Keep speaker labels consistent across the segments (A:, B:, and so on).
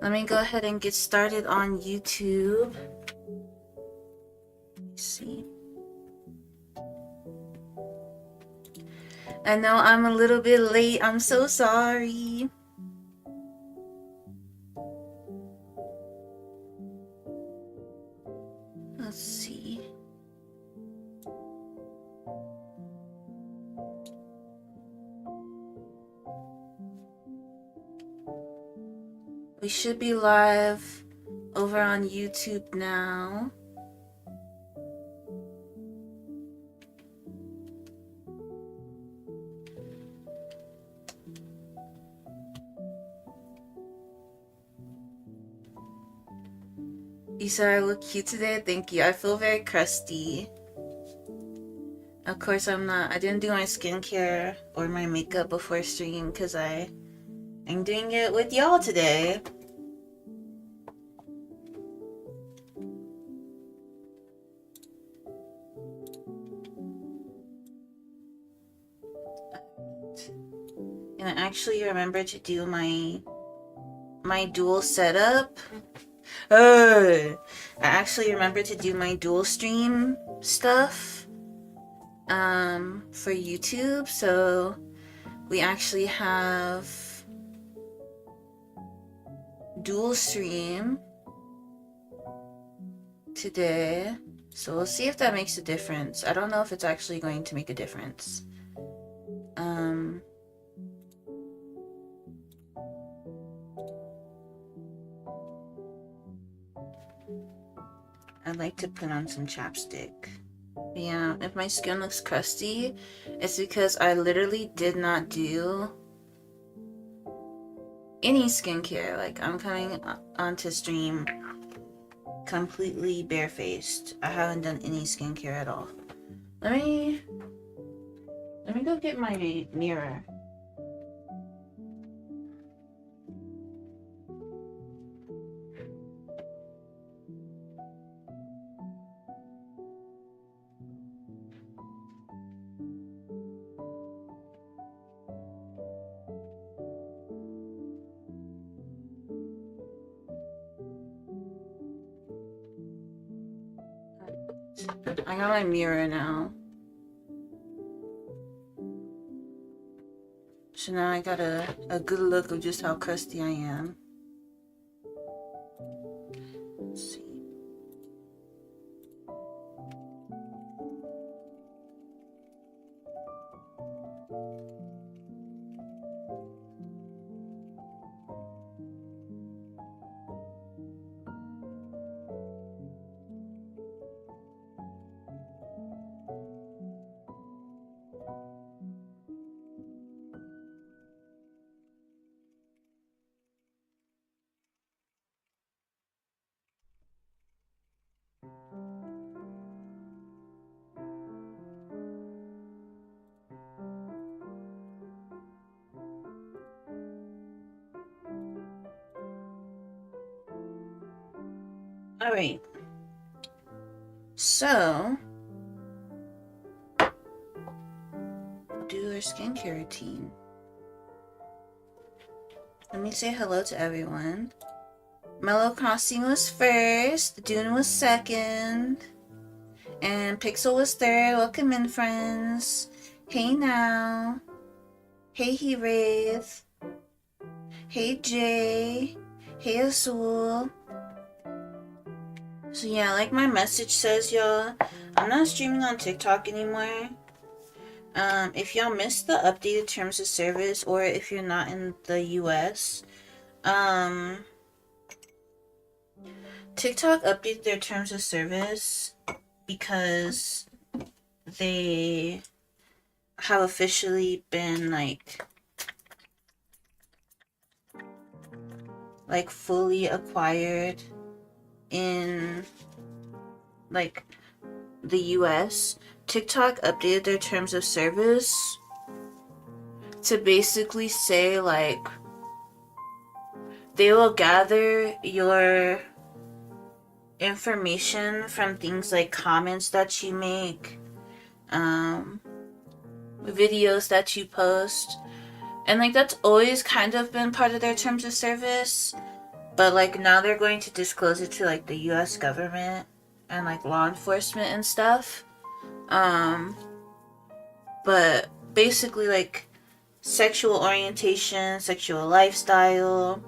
A: Let me go ahead and get started on YouTube. Let's see. I know I'm a little bit late. I'm so sorry. Let's see. We should be live over on YouTube now. You said I look cute today? Thank you. I feel very crusty. Of course I'm not. I didn't do my skincare or my makeup before stream because I'm doing it with y'all today. And I actually remember to do my dual setup. I actually remember to do my dual stream stuff for YouTube. So we actually have dual stream today. So we'll see if that makes a difference. I don't know if it's actually going to make a difference. I'd like to put on some chapstick. Yeah, if my skin looks crusty, it's because I literally did not do any skincare. Like, I'm coming onto stream completely barefaced. I haven't done any skincare at all. Let me go get my mirror. I got my mirror now. So now I got a good look of just how crusty I am. Let's see. All right. So, do our skincare routine. Let me say hello to everyone. Mellow Crossing was first, Dune was second, and Pixel was third. Welcome in, friends. Hey now. Hey He Wraith. Hey Jay. Hey Azul. So yeah, like my message says, y'all, I'm not streaming on TikTok anymore. If y'all missed the updated terms of service, or if you're not in the US, TikTok updated their terms of service because they have officially been like fully acquired in like the US. TikTok updated their terms of service to basically say like they will gather your information from things like comments that you make, videos that you post, and like that's always kind of been part of their terms of service. But like now they're going to disclose it to like the US government and like law enforcement and stuff. But basically like sexual orientation, sexual lifestyle,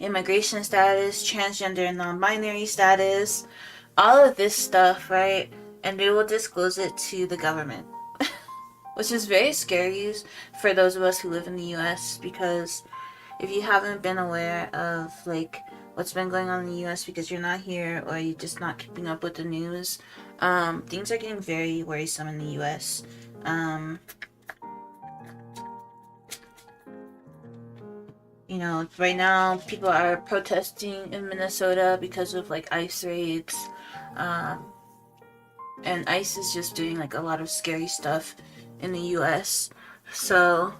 A: immigration status, transgender and non-binary status, all of this stuff, right? And they will disclose it to the government. Which is very scary for those of us who live in the US, because if you haven't been aware of like what's been going on in the US because you're not here or you're just not keeping up with the news, things are getting very worrisome in the US. You know, right now people are protesting in Minnesota because of like ICE raids. And ICE is just doing like a lot of scary stuff in the US. So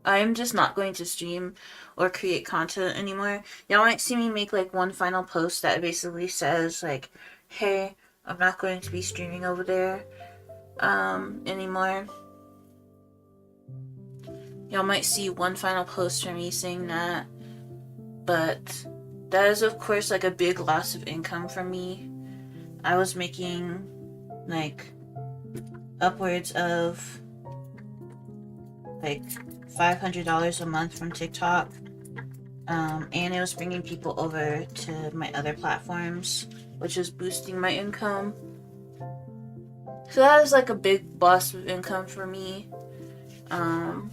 A: I'm just not going to stream or create content anymore. Y'all might see me make like one final post that basically says like, hey, I'm not going to be streaming over there anymore. Y'all might see one final post from me saying that. But that is of course like a big loss of income for me. I was making like upwards of like $500 a month from TikTok, and it was bringing people over to my other platforms, which was boosting my income. So that was like a big loss of income for me. And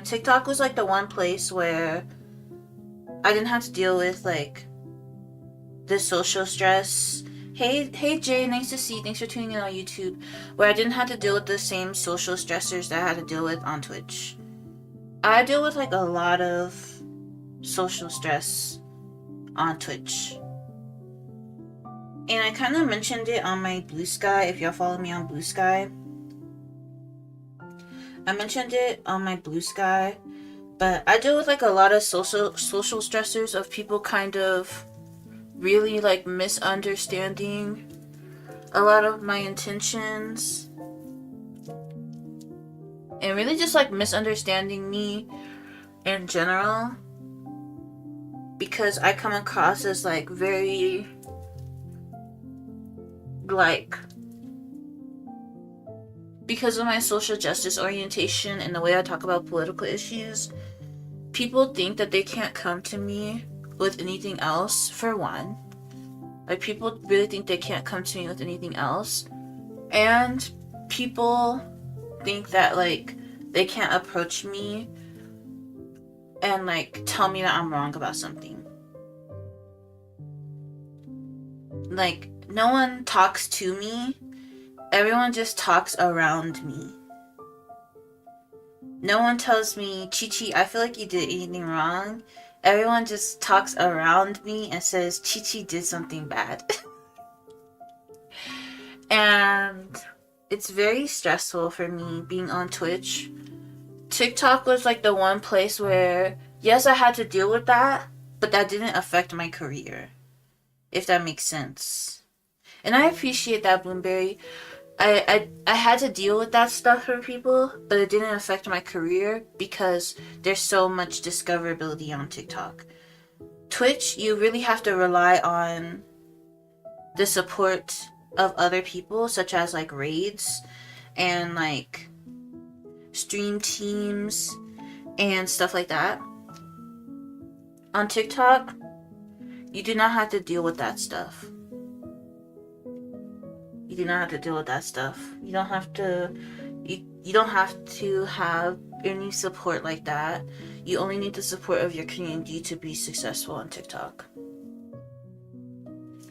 A: TikTok was like the one place where I didn't have to deal with like the social stress. Hey Jay, nice to see you. Thanks for tuning in on YouTube. Where I didn't have to deal with the same social stressors that I had to deal with on Twitch. I deal with like a lot of social stress on Twitch. And I kind of mentioned it on my Blue Sky, if y'all follow me on Blue Sky. I mentioned it on my Blue Sky, but I deal with like a lot of social stressors of people kind of really like misunderstanding a lot of my intentions and really just like misunderstanding me in general, because I come across as like very like, because of my social justice orientation and the way I talk about political issues, people think that they can't come to me with anything else, for one. Like, people really think they can't come to me with anything else. And people think that, like, they can't approach me and, like, tell me that I'm wrong about something. Like, no one talks to me. Everyone just talks around me. No one tells me, Chi-Chi, I feel like you did anything wrong. Everyone just talks around me and says Chi-Chi did something bad. And it's very stressful for me being on Twitch. TikTok was like the one place where, yes, I had to deal with that, but that didn't affect my career, if that makes sense. And I appreciate that, Bloomberry. I had to deal with that stuff for people, but it didn't affect my career because there's so much discoverability on TikTok. Twitch, you really have to rely on the support of other people, such as like raids and like stream teams and stuff like that. On TikTok, you do not have to deal with that stuff. You do not have to deal with that stuff. You don't have to you don't have to have any support like that. You only need the support of your community to be successful on TikTok.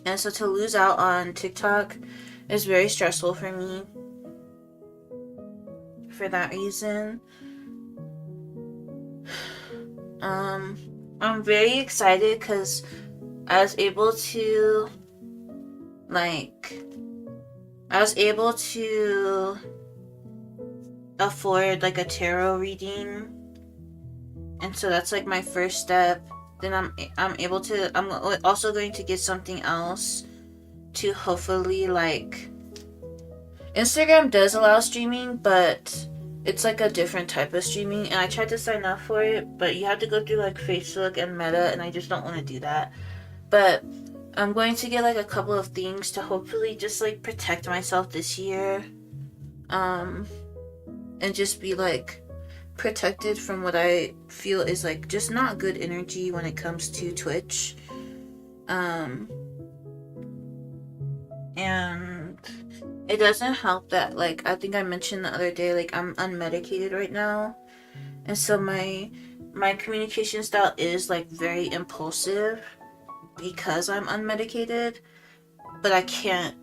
A: And so to lose out on TikTok is very stressful for me. For that reason, I'm very excited because I was able to afford like a tarot reading, and so that's like my first step. Then I'm also going to get something else to hopefully, like, Instagram does allow streaming, but It's like a different type of streaming, and I tried to sign up for it, but you have to go through like Facebook and Meta, and I just don't want to do that. But I'm going to get like a couple of things to hopefully just like protect myself this year, and just be like protected from what I feel is like just not good energy when it comes to Twitch. And it doesn't help that, like, I think I mentioned the other day, like, I'm unmedicated right now, and so my communication style is like very impulsive because I'm unmedicated, but I can't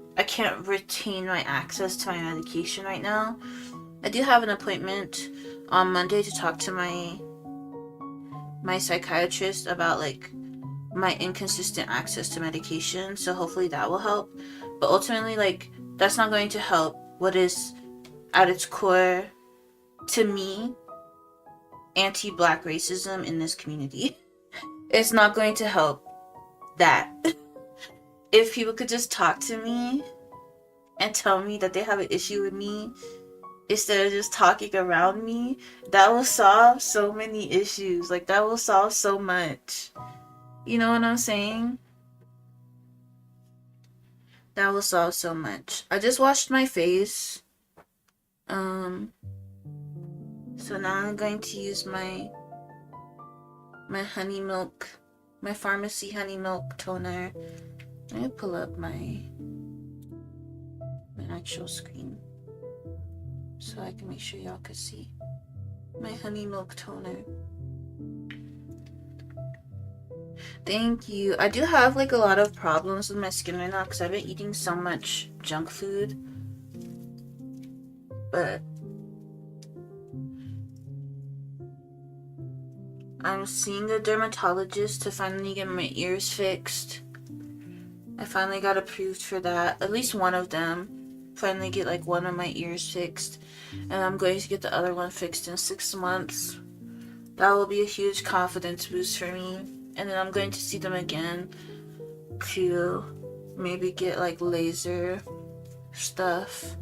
A: retain my access to my medication right now. I do have an appointment on Monday to talk to my psychiatrist about like my inconsistent access to medication, so hopefully that will help. But ultimately, like, that's not going to help what is at its core, to me, anti-black racism in this community. It's not going to help that. If people could just talk to me and tell me that they have an issue with me instead of just talking around me, that will solve so many issues. Like, that will solve so much. You know what I'm saying? That will solve so much. I just washed my face. So now I'm going to use my honey milk, my pharmacy honey milk toner. Let me pull up my actual screen so I can make sure y'all can see my honey milk toner. Thank you. I do have like a lot of problems with my skin right now because I've been eating so much junk food. But I'm seeing a dermatologist to finally get my ears fixed. I finally got approved for that. At least one of them. Finally get like one of my ears fixed. And I'm going to get the other one fixed in 6 months. That will be a huge confidence boost for me. And then I'm going to see them again to maybe get like laser stuff.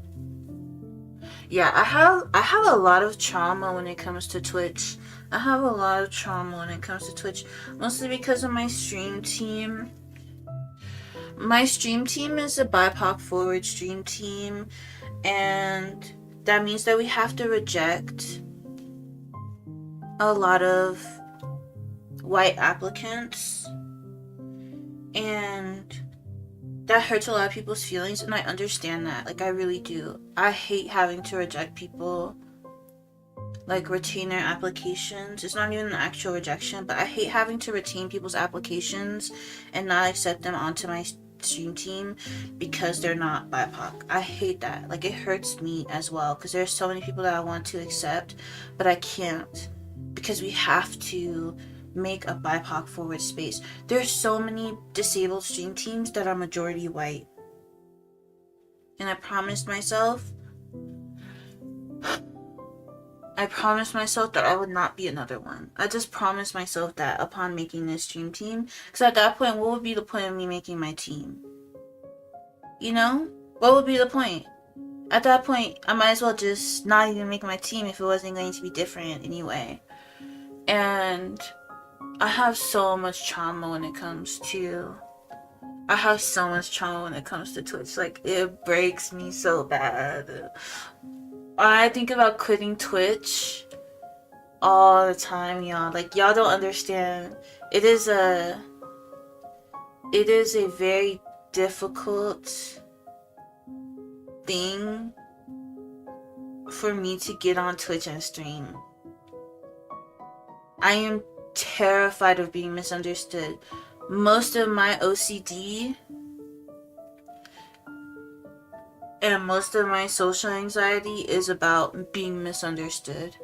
A: Yeah, I have a lot of trauma when it comes to Twitch. I have a lot of trauma when it comes to Twitch, mostly because of my stream team. My stream team is a BIPOC forward stream team, and that means that we have to reject a lot of white applicants, and that hurts a lot of people's feelings, and I understand that. Like, I really do. I hate having to reject people, like retainer applications. It's not even an actual rejection, but I hate having to retain people's applications and not accept them onto my stream team because they're not BIPOC. I hate that. Like, it hurts me as well because there's so many people that I want to accept, but I can't because we have to make a BIPOC forward space. There's so many disabled stream teams that are majority white, and I promised myself that I would not be another one. I just promised myself that upon making this stream team, because at that point, what would be the point of me making my team? You know, what would be the point? At that point, I might as well just not even make my team if it wasn't going to be different anyway. And I have so much trauma when it comes to Twitch. Like, it breaks me so bad. I think about quitting Twitch all the time, y'all. Like, y'all don't understand. It is a very difficult thing for me to get on Twitch and stream. I am terrified of being misunderstood. Most of my OCD and most of my social anxiety is about being misunderstood.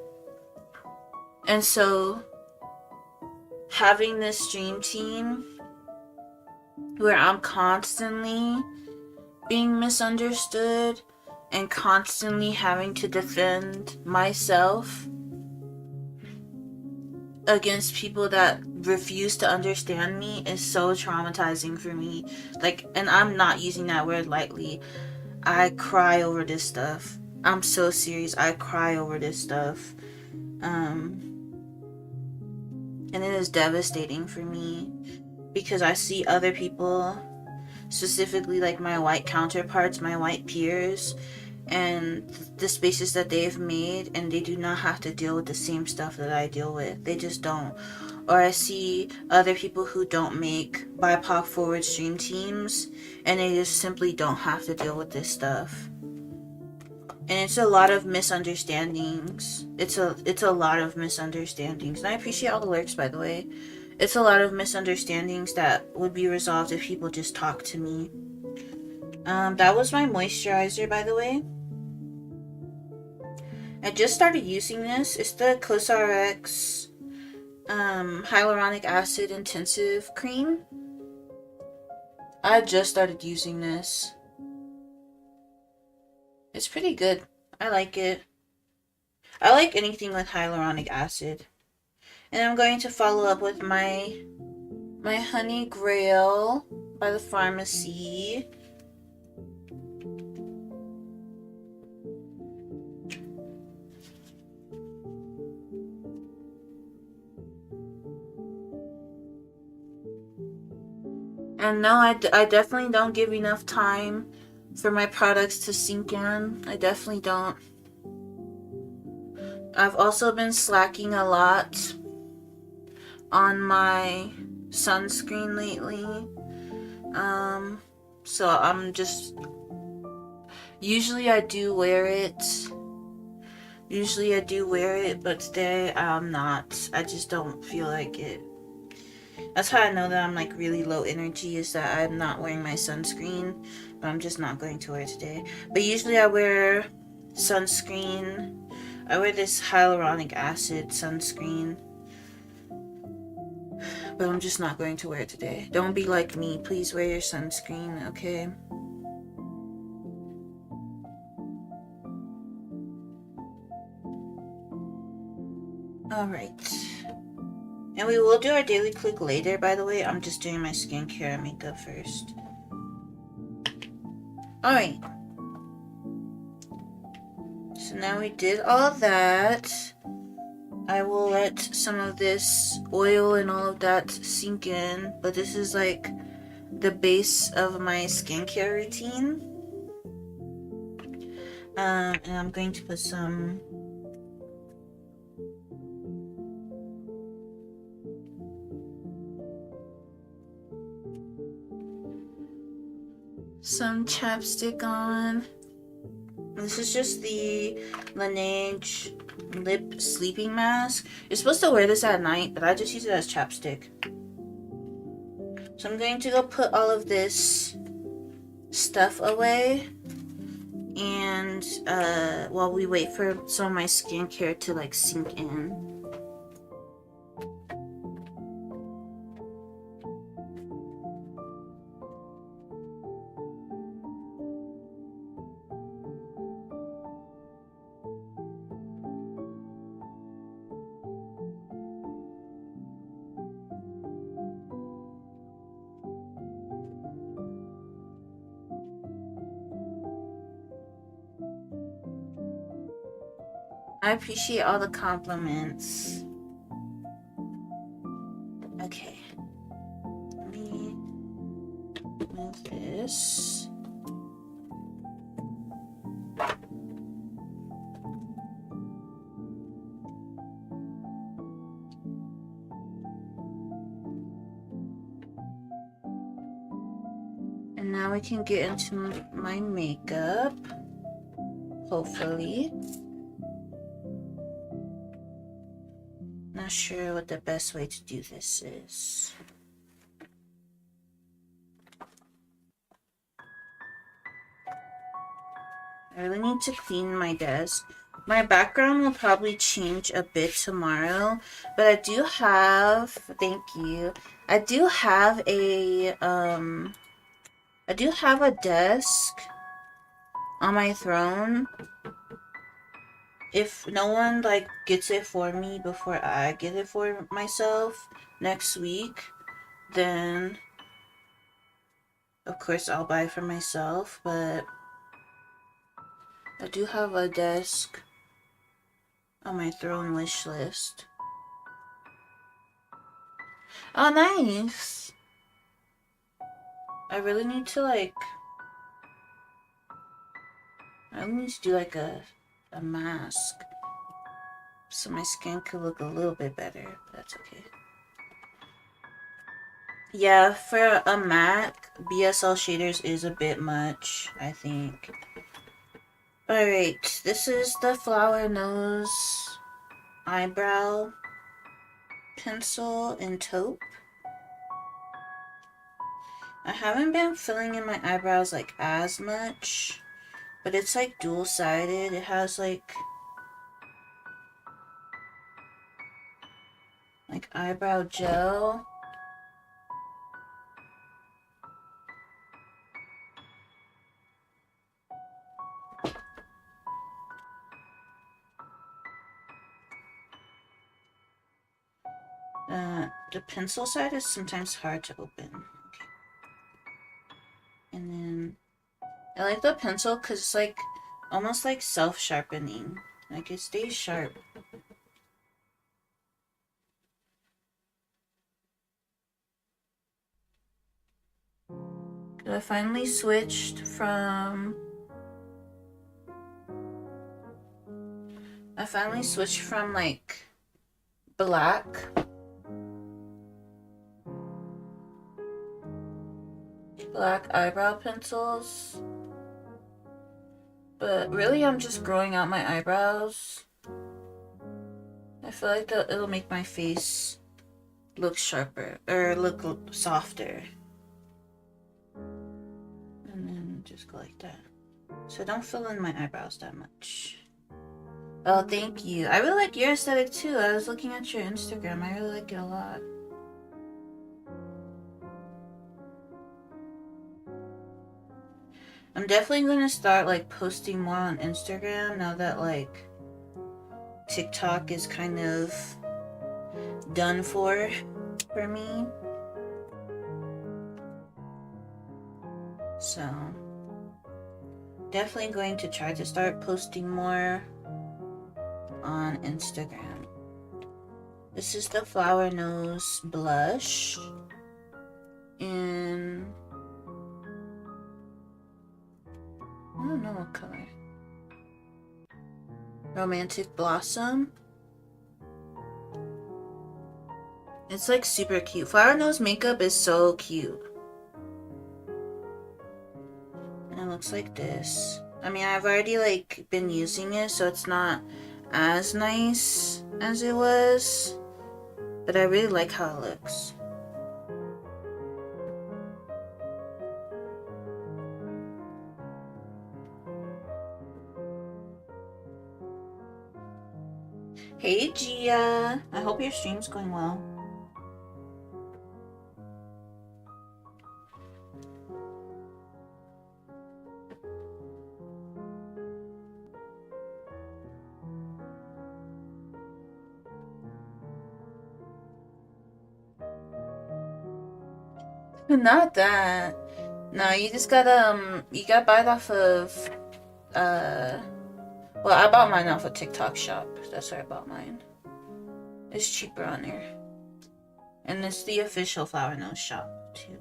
A: And so, having this stream team where I'm constantly being misunderstood and constantly having to defend myself against people that refuse to understand me is so traumatizing for me. Like, and I'm not using that word lightly. I cry over this stuff. I'm so serious. I cry over this stuff. And it is devastating for me because I see other people, specifically like my white counterparts, my white peers, and the spaces that they've made, and they do not have to deal with the same stuff that I deal with. They just don't. Or I see other people who don't make BIPOC forward stream teams, and they just simply don't have to deal with this stuff. And it's a lot of misunderstandings. It's a lot of misunderstandings. And I appreciate all the lurks, by the way. It's a lot of misunderstandings that would be resolved if people just talk to me. That was my moisturizer, by the way. I just started using this. It's the CosRX hyaluronic acid intensive cream. I just started using this. It's pretty good. I like it. I like anything with hyaluronic acid. And I'm going to follow up with my Honey Grail by the pharmacy. And no, I definitely don't give enough time for my products to sink in. I definitely don't. I've also been slacking a lot on my sunscreen lately. So I'm just... Usually I do wear it. But today I'm not. I just don't feel like it. That's how I know that I'm like really low energy, is that I'm not wearing my sunscreen, but I'm just not going to wear it today. But usually I wear sunscreen. I wear this hyaluronic acid sunscreen, but I'm just not going to wear it today. Don't be like me. Please wear your sunscreen, okay? Alright. And we will do our daily click later, by the way. I'm just doing my skincare and makeup first. Alright. So now we did all that. I will let some of this oil and all of that sink in. But this is like the base of my skincare routine. And I'm going to put some chapstick on. This is just the Laneige lip sleeping mask. You're supposed to wear this at night, but I just use it as chapstick. So I'm going to go put all of this stuff away, and while we wait for some of my skincare to like sink in. I appreciate all the compliments. Okay. Let me move this. And now we can get into my makeup. Hopefully. Not sure what the best way to do this is. I really need to clean my desk. My background will probably change a bit tomorrow, but I do have, thank you. I do have a desk on my throne. If no one like gets it for me before I get it for myself next week, then of course I'll buy it for myself. But I do have a desk on my throne wish list. Oh, nice! I really need to like... I need to do like a mask. So my skin could look a little bit better. But that's okay. Yeah, for a Mac, BSL shaders is a bit much, I think. Alright, this is the flower nose eyebrow pencil in taupe. I haven't been filling in my eyebrows like as much, but it's like dual-sided. It has like eyebrow gel. The pencil side is sometimes hard to open. Okay. And then I like the pencil because it's like almost like self-sharpening. Like it stays sharp. I finally switched from like black eyebrow pencils, but really I'm just growing out my eyebrows. I feel like it'll make my face look sharper or look softer, and then just go like that. So don't fill in my eyebrows that much. Oh, thank you. I really like your aesthetic too. I was looking at your Instagram. I really like it a lot. I'm definitely going to start like posting more on Instagram now that like TikTok is kind of done for me. So definitely going to try to start posting more on Instagram. This is the Flower Nose blush in, I don't know what color. Romantic Blossom. It's like super cute. Flower Nose makeup is so cute. And it looks like this. I mean, I've already like been using it, so it's not as nice as it was, but I really like how it looks. Hey Gia, I hope your stream's going well. Not that. No, you just gotta you gotta buy it off of well, I bought mine off of TikTok shop. That's where I bought mine. It's cheaper on there. And it's the official Flower Nose shop too.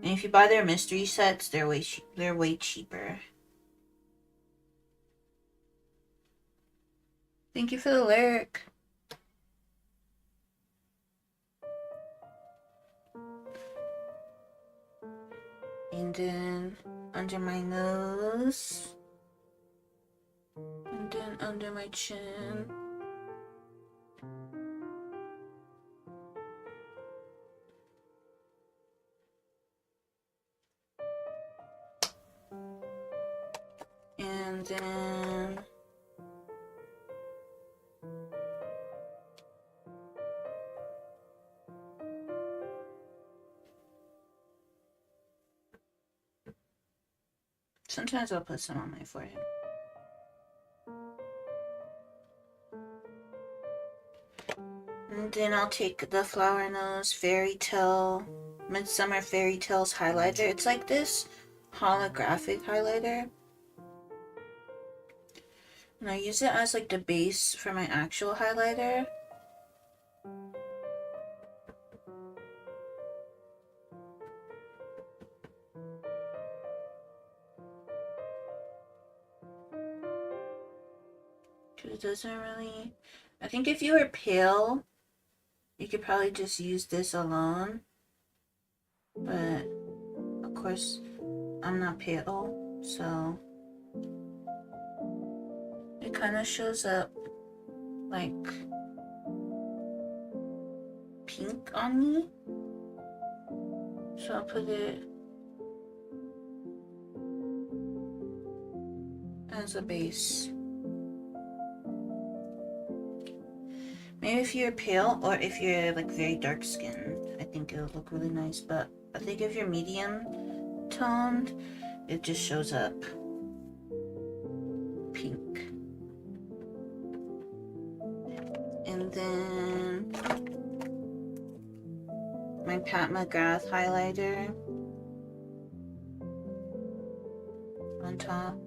A: And if you buy their mystery sets, they're way cheaper. Thank you for the lyric. And then under my nose. And then under my chin. And then sometimes I'll put some on my forehead. And then I'll take the Flower Nose Fairy Tale Midsummer Fairy Tales highlighter. It's like this holographic highlighter. And I use it as like the base for my actual highlighter. Because it doesn't really... I think if you were pale, you could probably just use this alone. But, of course, I'm not pale, so... it kind of shows up like pink on me. So I'll put it as a base. Maybe if you're pale or if you're like very dark skinned, I think it'll look really nice. But I think if you're medium toned, it just shows up pink. And then my Pat McGrath highlighter on top.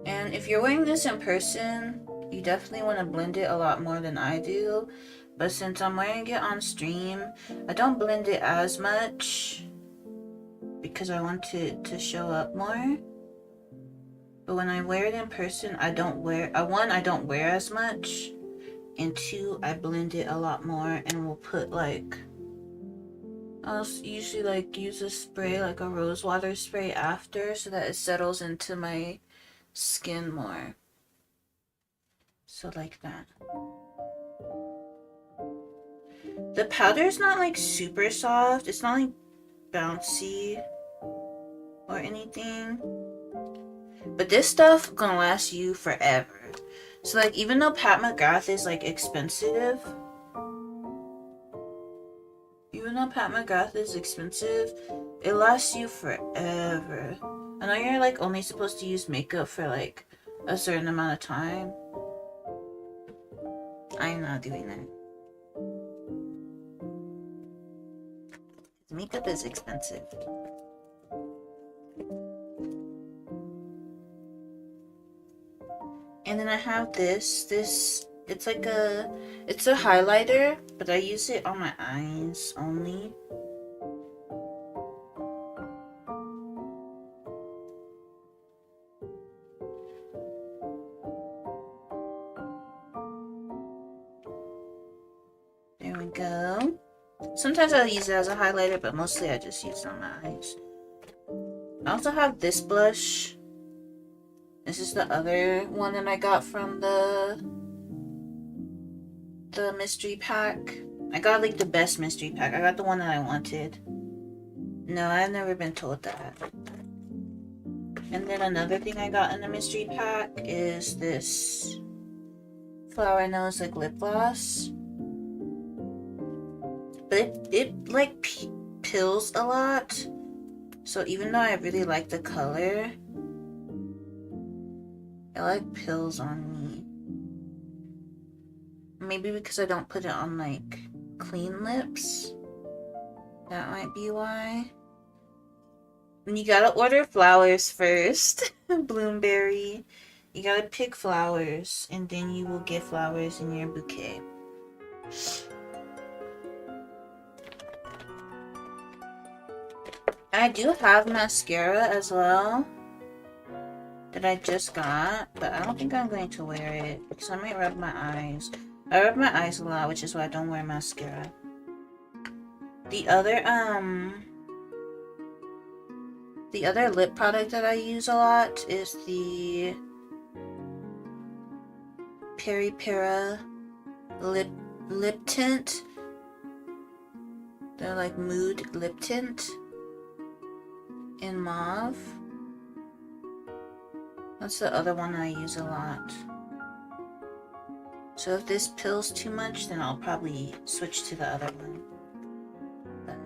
A: And if you're wearing this in person, you definitely want to blend it a lot more than I do. But since I'm wearing it on stream, I don't blend it as much because I want it to show up more. But when I wear it in person, I don't wear as much. And two, I blend it a lot more and will put like... I'll usually like use a spray, like a rose water spray after, so that it settles into my skin more. So like that. The powder is not like super soft. It's not like bouncy or anything. But this stuff gonna last you forever. So like even though Pat McGrath is like expensive, it lasts you forever. I know you're like only supposed to use makeup for like a certain amount of time. I'm not doing that. Makeup is expensive. And then I have this, it's like it's a highlighter, but I use it on my eyes only. There we go. Sometimes I'll use it as a highlighter, but mostly I just use it on my eyes. I also have this blush. This is the other one that I got from the mystery pack. I got like the best mystery pack. I got the one that I wanted. No, I've never been told that. And then another thing I got in the mystery pack is this Flower Nose like lip gloss. But it like pills a lot. So even though I really like the color, it like pills on me. Maybe because I don't put it on like clean lips. That might be why. And you gotta order flowers first. Bloomberry. You gotta pick flowers and then you will get flowers in your bouquet. I do have mascara as well that I just got, but I don't think I'm going to wear it because I might rub my eyes. I rub my eyes a lot, which is why I don't wear mascara. The other lip product that I use a lot is the Peri Para lip tint. They're like mood lip tint in mauve. That's the other one I use a lot. So if this pills too much, then I'll probably switch to the other one. But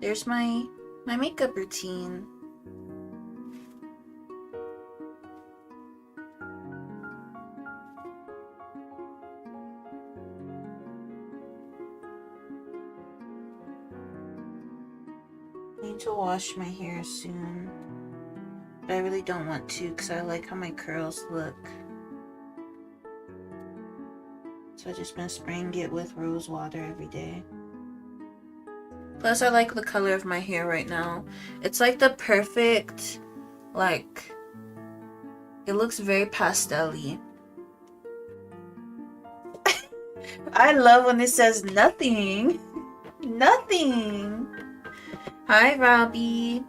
A: there's my makeup routine. need to wash my hair soon. But I really don't want to because I like how my curls look. So I've just been spraying it with rose water every day. Plus I like the color of my hair right now. It's like the perfect, like, it looks very pastel-y. I love when it says nothing. Nothing. Hi, Robbie.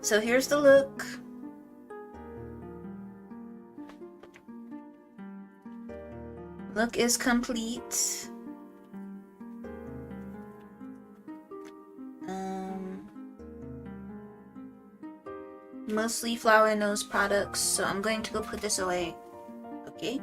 A: So here's the look. Look is complete. Mostly flower nose products, so I'm going to go put this away. Okay?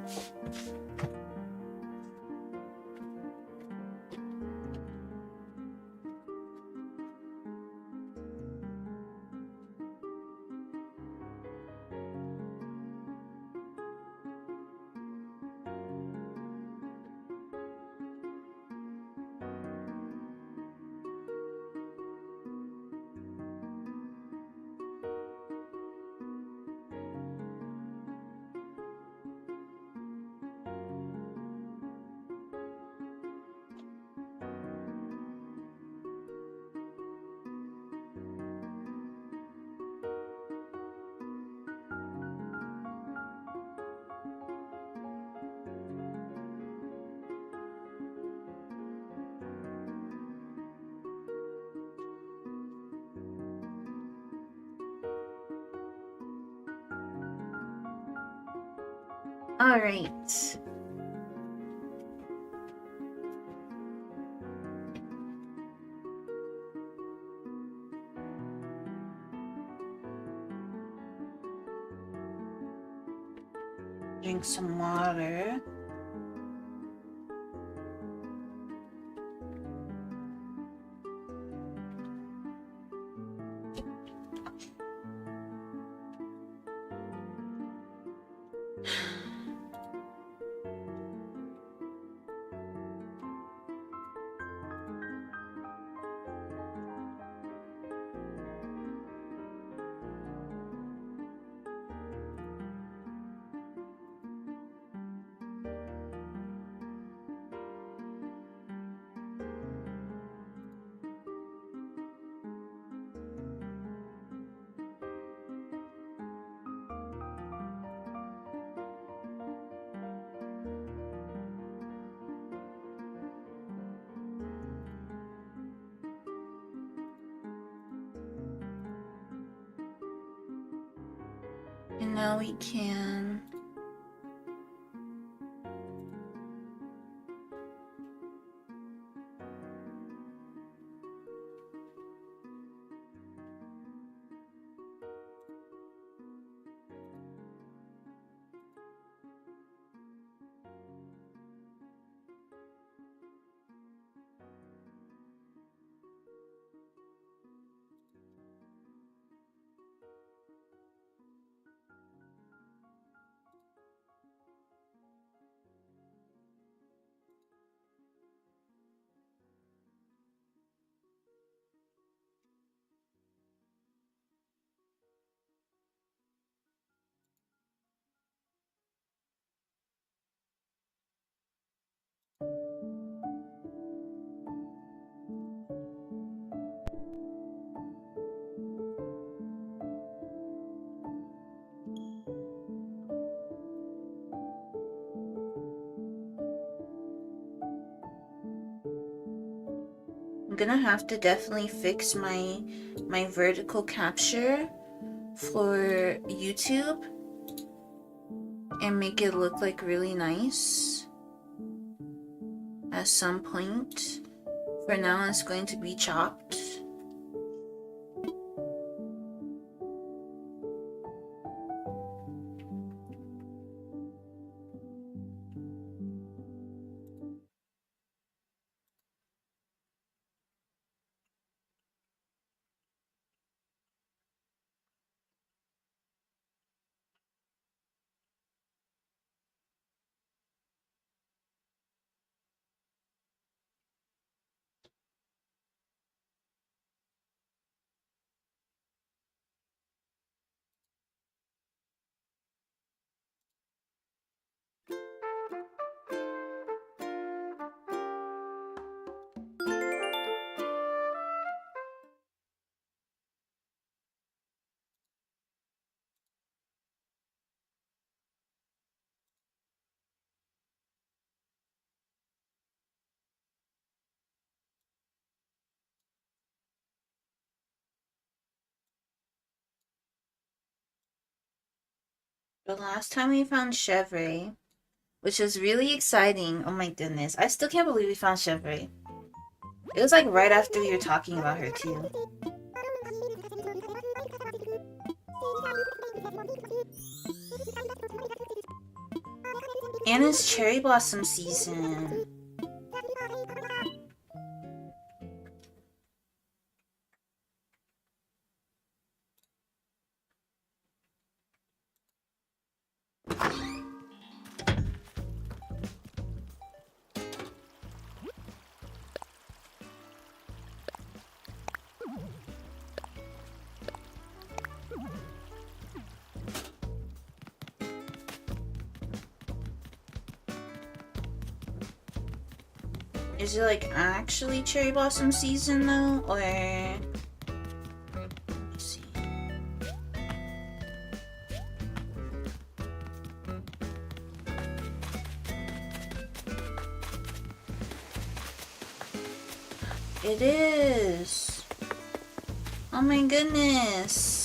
A: Alright. Drink some water. And now we can I'm gonna have to definitely fix my vertical capture for YouTube and make it look like really nice at some point. For now it's going to be chopped. The last time we found chevre, which was really exciting. Oh my goodness. I still can't believe we found chevre. It was like right after we were talking about her too. And it's cherry blossom season. Is it like actually cherry blossom season though, or let's see. It is. Oh my goodness.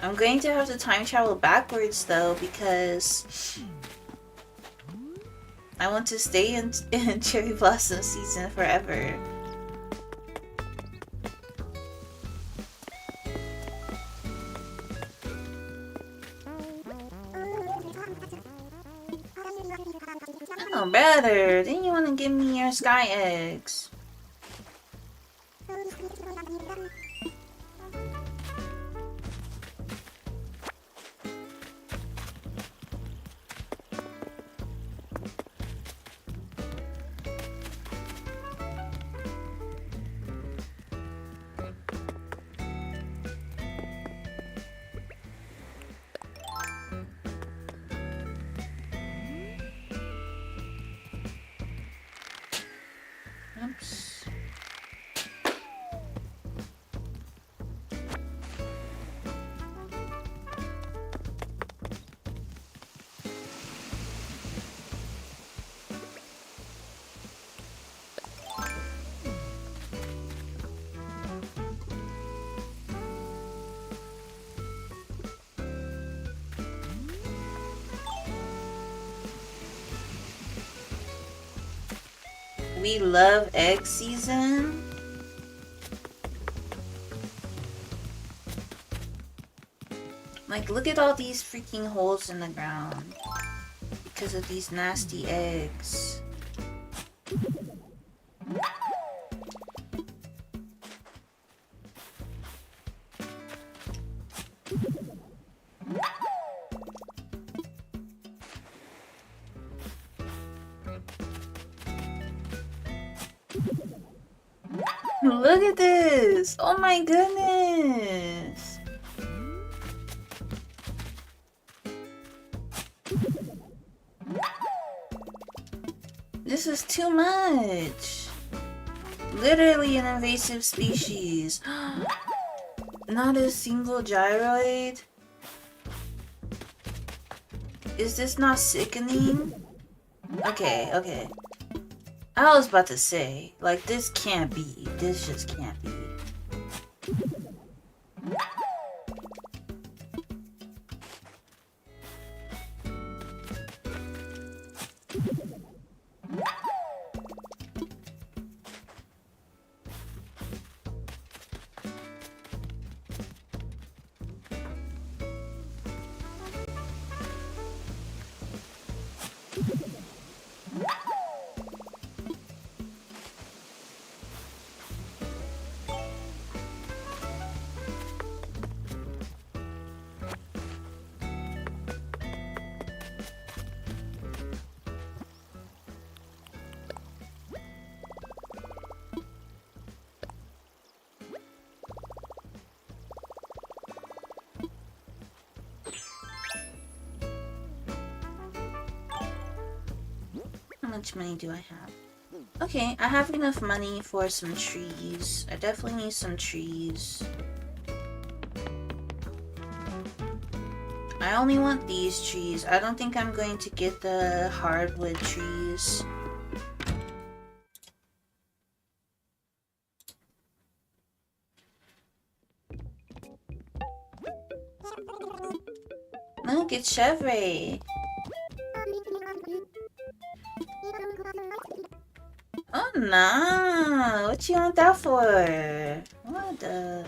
A: I'm going to have to time travel backwards though because I want to stay in cherry blossom season forever. Oh, brother, didn't you want to give me your sky eggs? Oops. We love egg season. Like, look at all these freaking holes in the ground because of these nasty eggs. Look at this! Oh my goodness! This is too much! Literally an invasive species. Not a single gyroid? Is this not sickening? Okay, okay. I was about to say, like, this can't be. This just can't be. How much money do I have? Okay, I have enough money for some trees. I definitely need some trees. I only want these trees. I don't think I'm going to get the hardwood trees. Look, it's Chevre. Oh no! What you want that for? What the?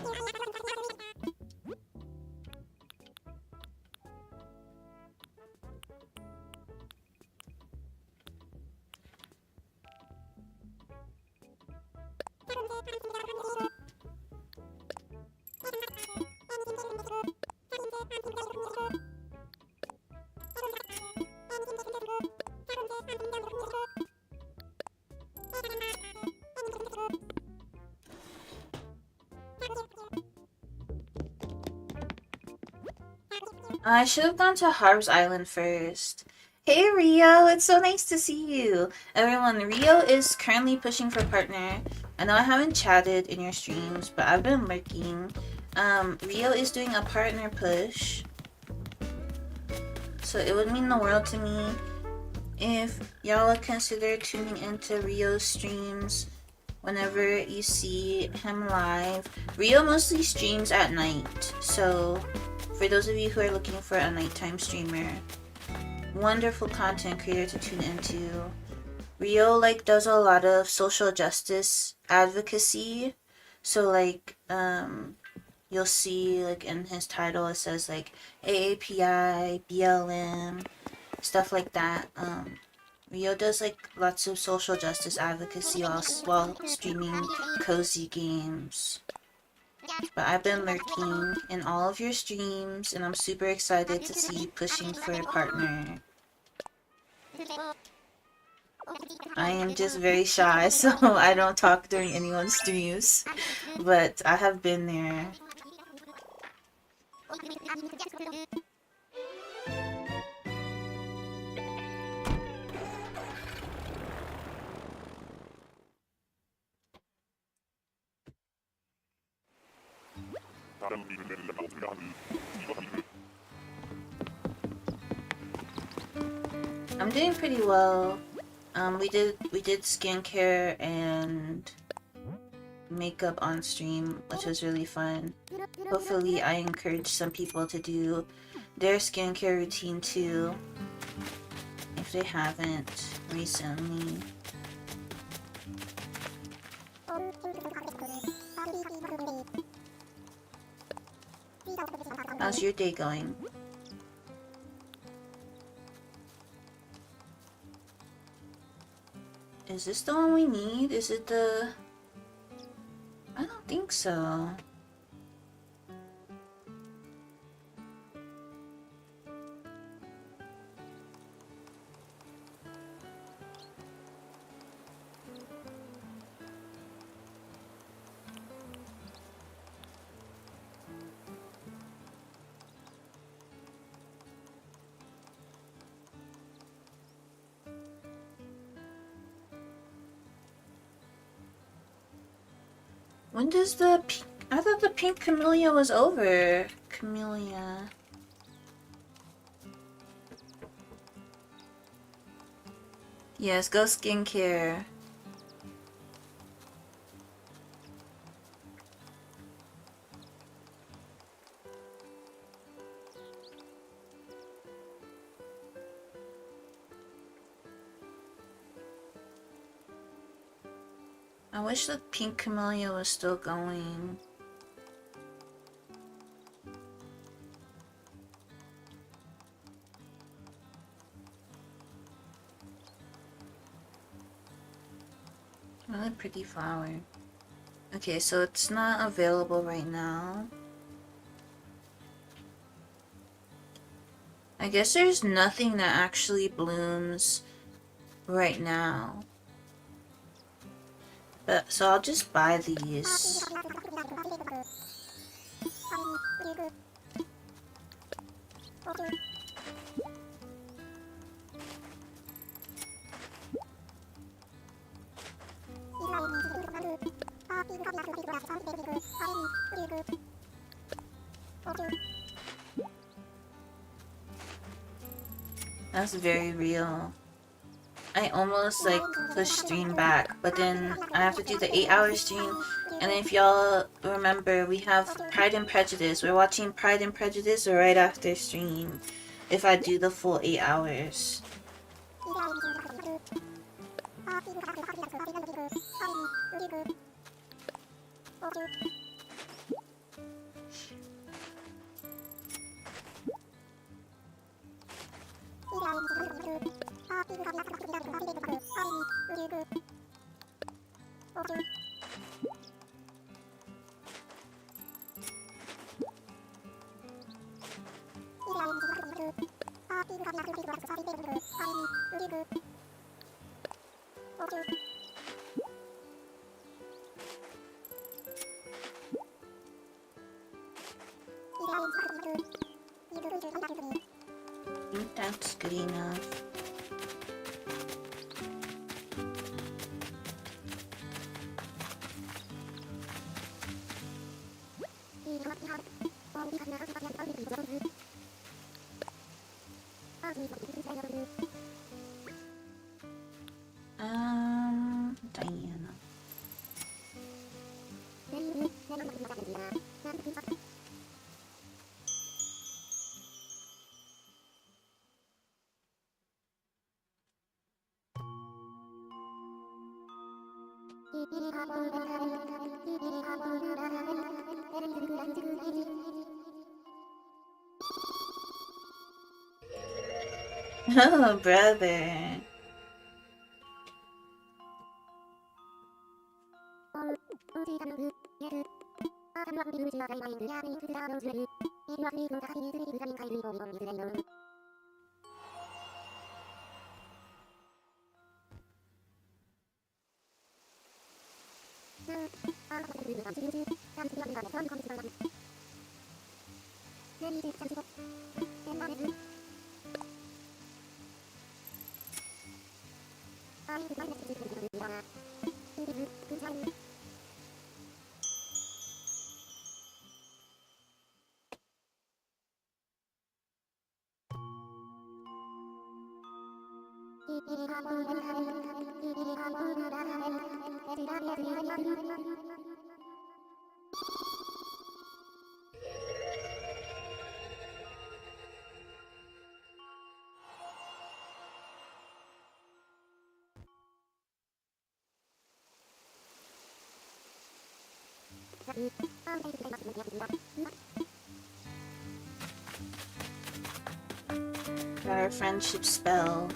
A: I should have gone to Harv's Island first. Hey Rio, it's so nice to see you. Everyone, Rio is currently pushing for partner. I know I haven't chatted in your streams, but I've been lurking. Rio is doing a partner push. So it would mean the world to me if y'all would consider tuning into Rio's streams whenever you see him live. Rio mostly streams at night, so for those of you who are looking for a nighttime streamer, wonderful content creator to tune into. Rio does a lot of social justice advocacy, so you'll see in his title it says AAPI, BLM, stuff like that. Rio does lots of social justice advocacy while streaming cozy games. But I've been lurking in all of your streams, and I'm super excited to see you pushing for a partner. I am just very shy, so I don't talk during anyone's streams, but I have been there. I'm doing pretty well. We did skincare and makeup on stream, which was really fun. Hopefully I encourage some people to do their skincare routine too, if they haven't recently. How's your day going? Is this the one we need? Is it the... I don't think so. When does the pink... I thought the pink camellia was over. Camellia. Yes, go skincare. I wish the pink camellia was still going. Really pretty flower. Okay, so it's not available right now. I guess there's nothing that actually blooms right now. But, so I'll just buy these. That's very real. I almost pushed stream back, but then I have to do the 8-hour stream. And if y'all remember, we have Pride and Prejudice. We're watching Pride and Prejudice right after stream. if I do the full 8 hours. I think that's good enough. Diana. Oh, brother. Got our friendship spell.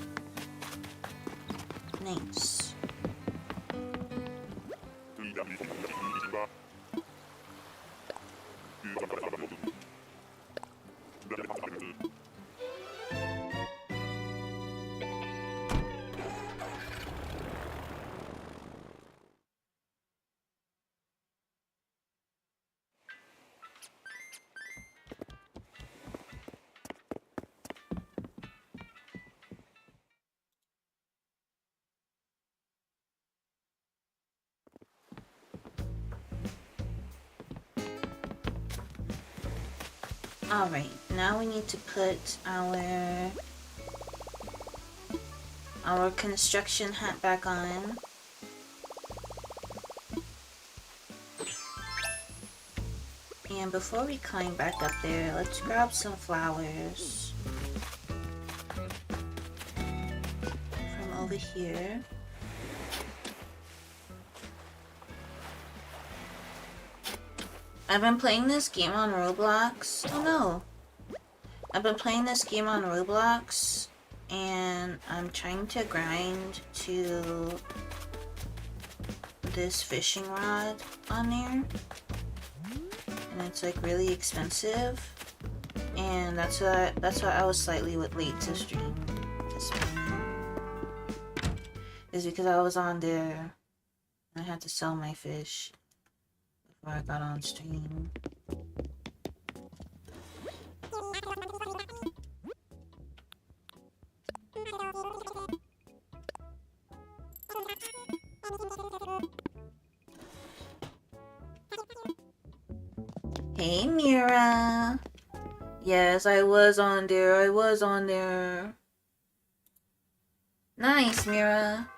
A: Nice. Alright, now we need to put our construction hat back on. And before we climb back up there, let's grab some flowers from over here. I've been playing this game on Roblox. Oh no. I've been playing this game on Roblox and I'm trying to grind to this fishing rod on there. And it's like really expensive. And that's why I was slightly late to stream this morning. Is because I was on there and I had to sell my fish before I got on stream. Hey Mira. Yes, I was on there. Nice, Mira.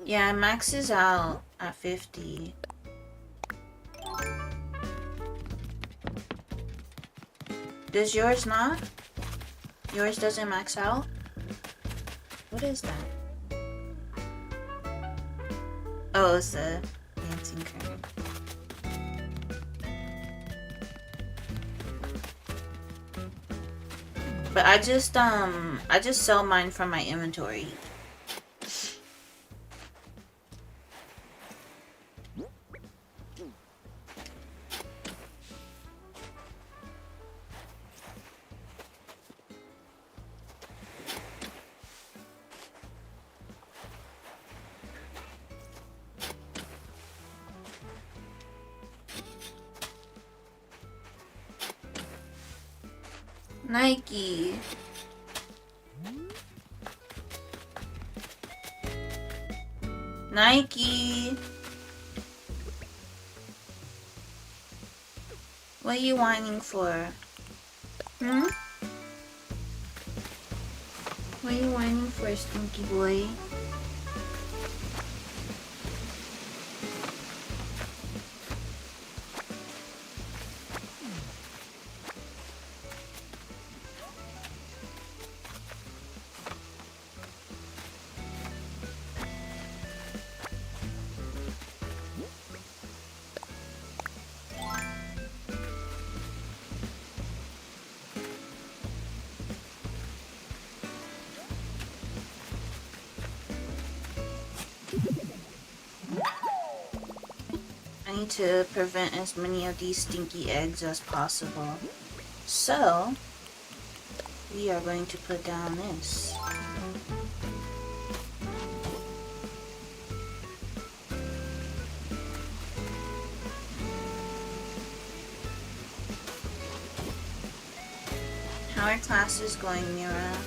A: Yeah, max is out at 50. Does yours not? Yours doesn't max out? What is that? Oh, it's a dancing current. But I just sell mine from my inventory. Nike. Nike. What are you whining for? Hmm? What are you whining for, stinky boy? I need to prevent as many of these stinky eggs as possible. So, we are going to put down this. How are classes going, Mira?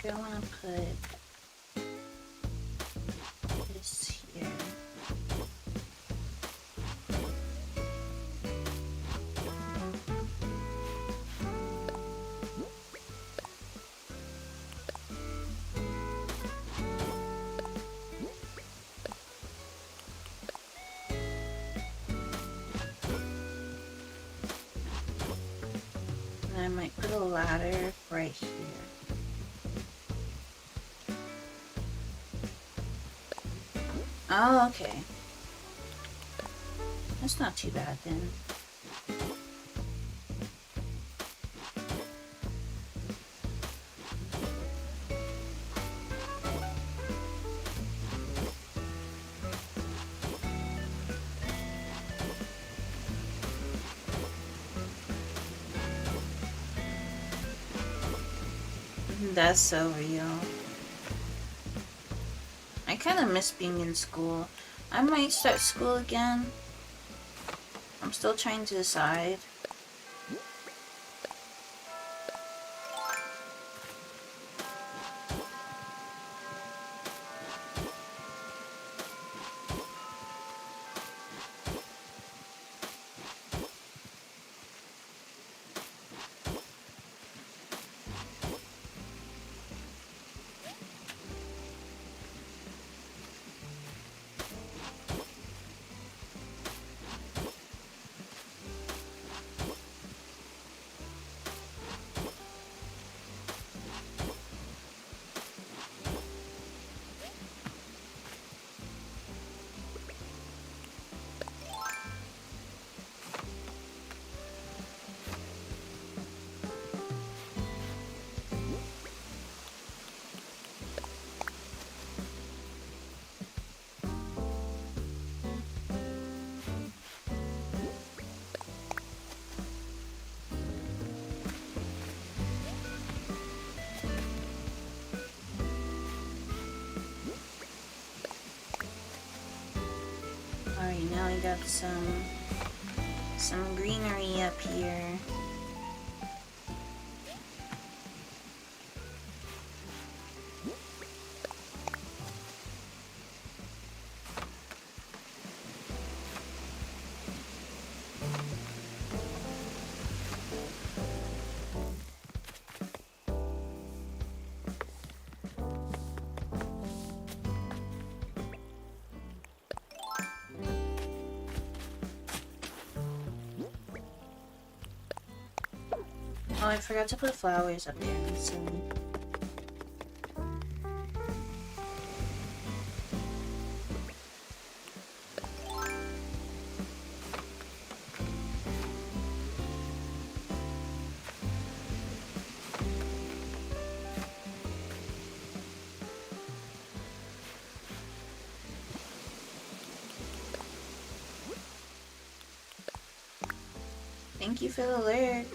A: I want to put this here. And I might put a ladder right here. Oh, okay. That's not too bad then. That's so real. I kind of miss being in school. I might start school again. I'm still trying to decide. Okay, now we got some greenery up here. Oh, I forgot to put flowers up there. That's silly. Thank you for the lyric.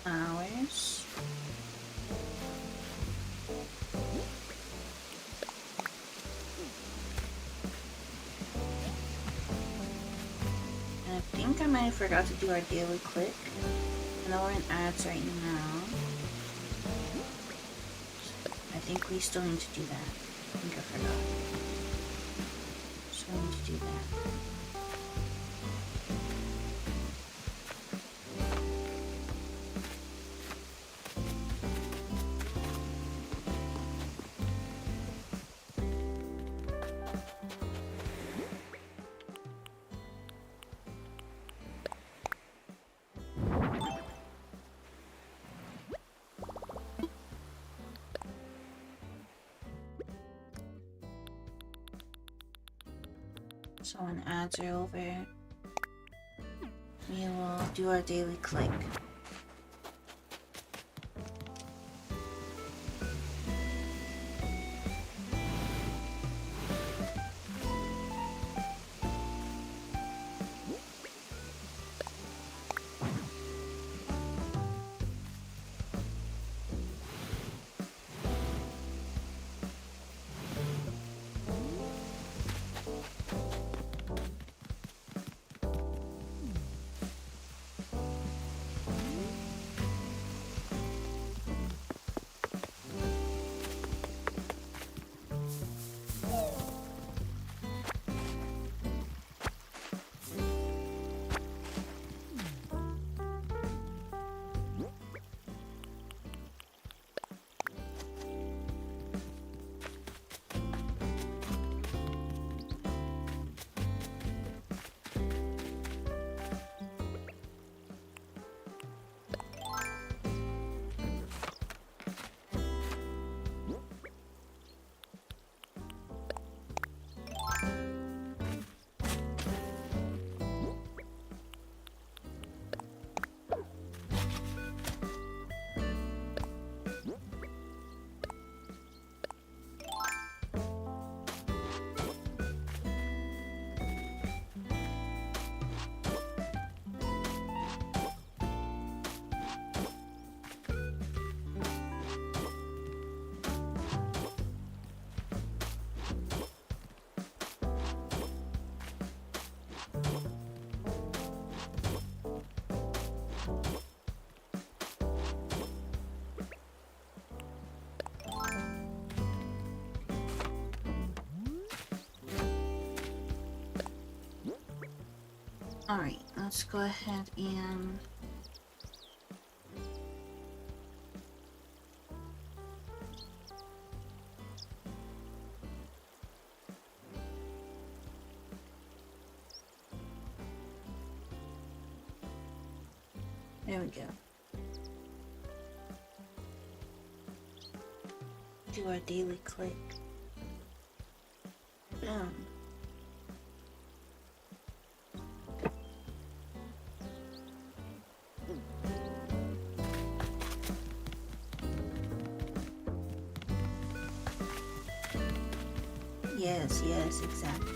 A: Flowers. And I think I might have forgot to do our daily click. I know we're in ads right now. I think we still need to do that. I think I forgot. So we need to do that. So when ads are over, we will do our daily click. Alright, let's go ahead and there we go. Do our daily click. Boom. Yes, yes, exactly.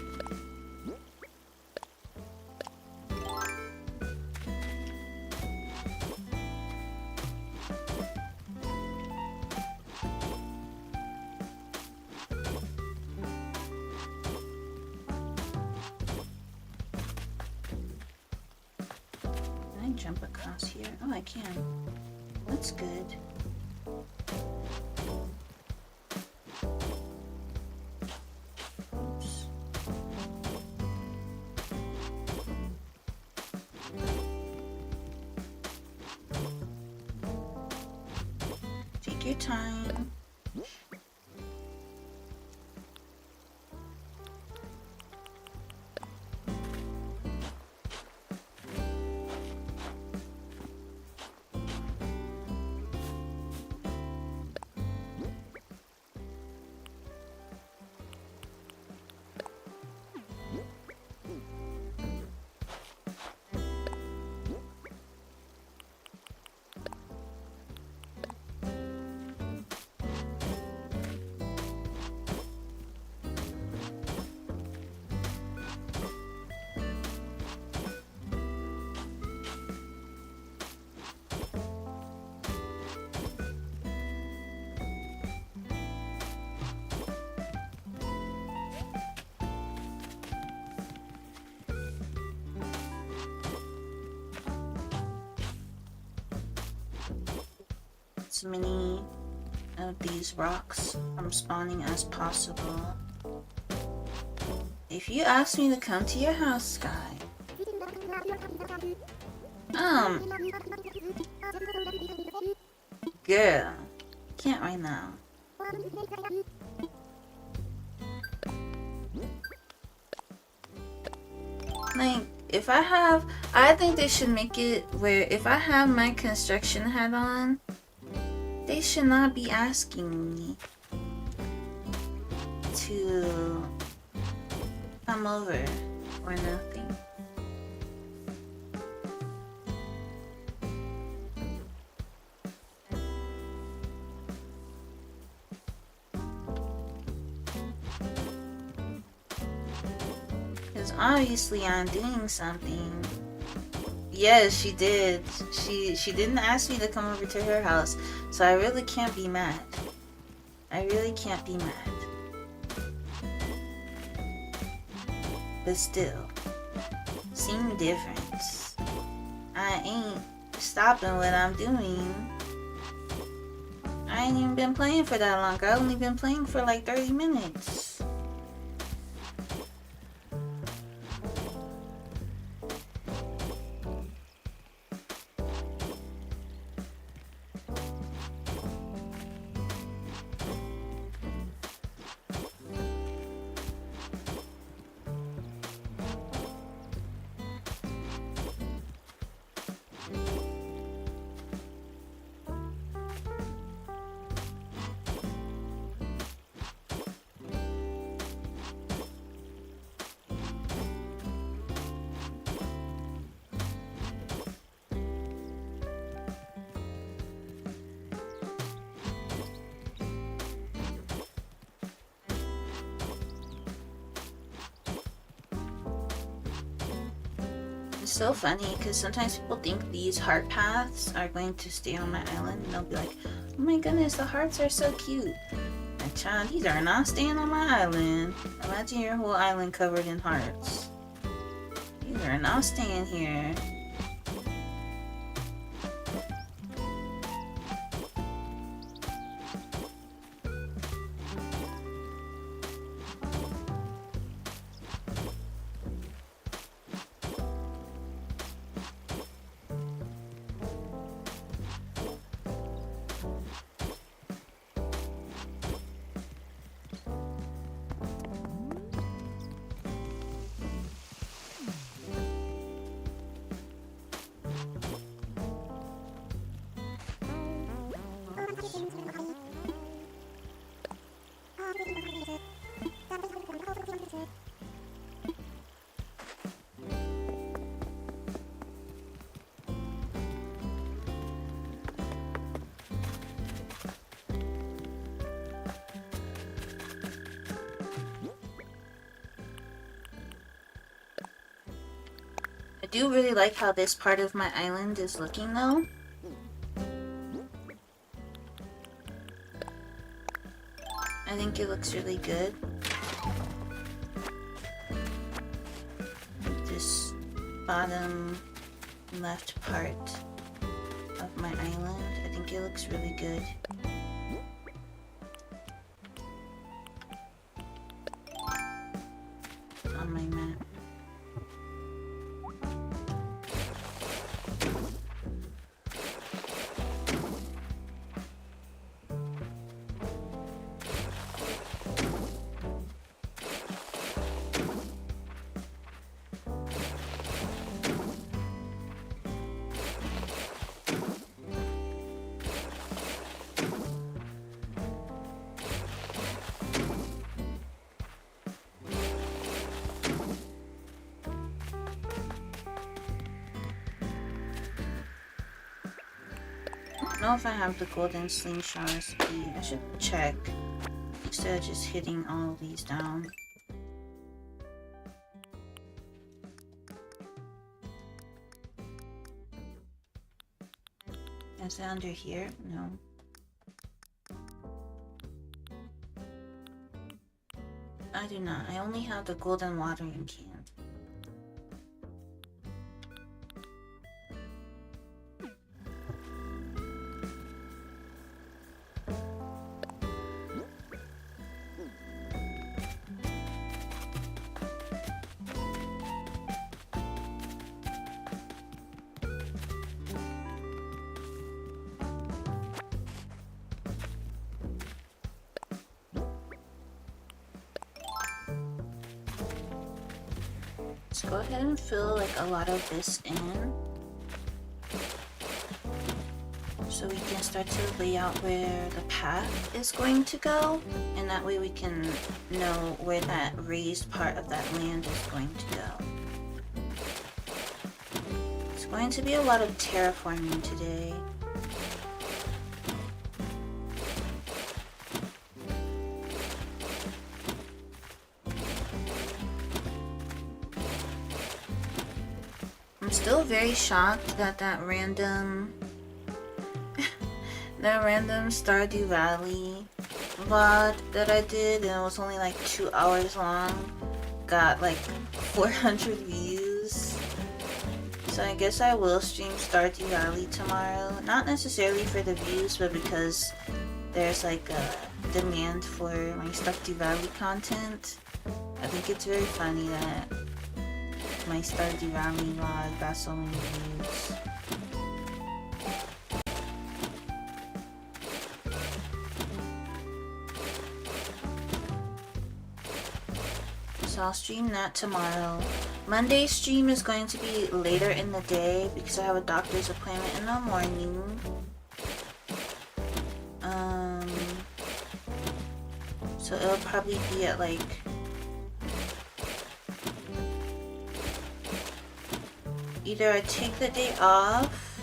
A: Can I jump across here? Oh, I can. That's good. Oops. Take your time. As many of these rocks from spawning as possible. If you ask me to come to your house, Sky, girl, can't right now. Like, if I think they should make it where if I have my construction hat on, they should not be asking me to come over or nothing. Because obviously I'm doing something. Yes, she did. She didn't ask me to come over to her house, so I really can't be mad. I really can't be mad. But still, same difference. I ain't stopping what I'm doing. I ain't even been playing for that long. I've only been playing for like 30 minutes. It's so funny because sometimes people think these heart paths are going to stay on my island and they'll be like, oh my goodness, the hearts are so cute. And child, these are not staying on my island. Imagine your whole island covered in hearts. These are not staying here. do really like how this part of my island is looking though. I think it looks really good. This bottom left part of my island, I think it looks really good. On my map. I don't know if I have the golden slingshot recipe. I should check instead of just hitting all of these down. Is it under here? No. I do not. I only have the golden watering can. Let's go ahead and fill like a lot of this in so we can start to lay out where the path is going to go, and that way we can know where that raised part of that land is going to go. It's going to be a lot of terraforming today. I'm still very shocked that that random Stardew Valley VOD that I did, and it was only like 2 hours long, got like 400 views. So I guess I will stream Stardew Valley tomorrow. Not necessarily for the views, but because there's like a demand for my Stardew Valley content. I think it's very funny that my Stardew Valley VOD got so many views. So I'll stream that tomorrow. Monday's stream is going to be later in the day because I have a doctor's appointment in the morning. So it'll probably be at like either I take the day off,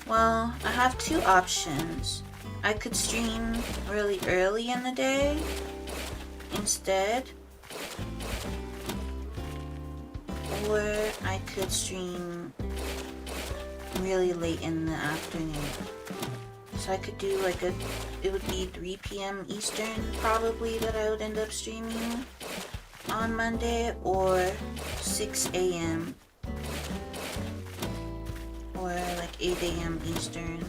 A: well, I have two options. I could stream really early in the day instead, or I could stream really late in the afternoon. So I could do like it would be 3 p.m. Eastern probably that I would end up streaming on Monday, or 6 a.m. or like 8 a.m. Eastern.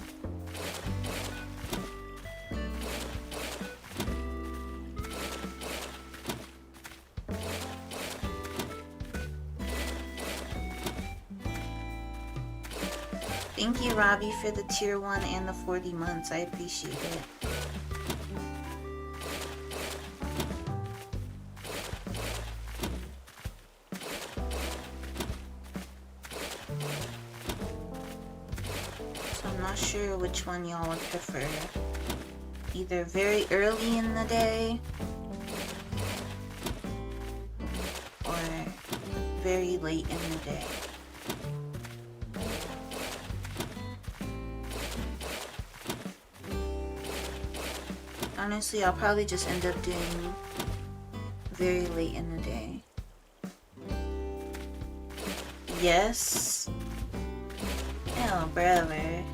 A: Thank you, Robbie, for the tier 1 and the 40 months. I appreciate it. So I'm not sure which one y'all would prefer. Either very early in the day or very late in the day. Honestly, I'll probably just end up doing very late in the day. Yes. Oh, brother.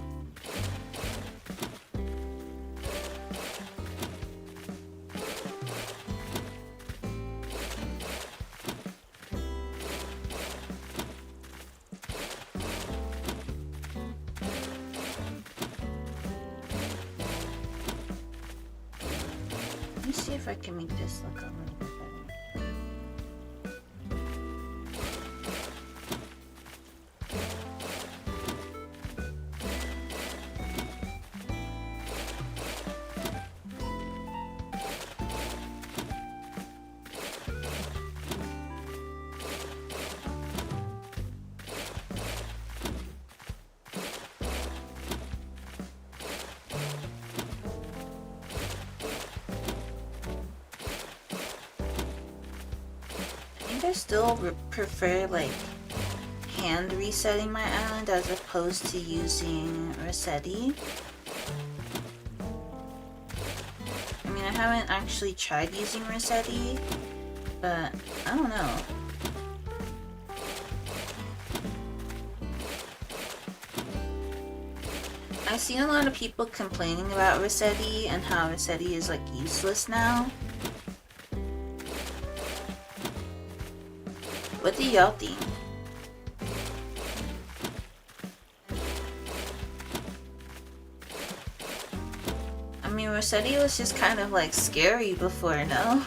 A: Let me see if I can make this look a little bit better. I still prefer like hand resetting my island as opposed to using Resetti. I mean, I haven't actually tried using Resetti, but I don't know. I've seen a lot of people complaining about Resetti and how Resetti is like useless now. What do y'all think? I mean, Resetti was just kind of like scary before, no?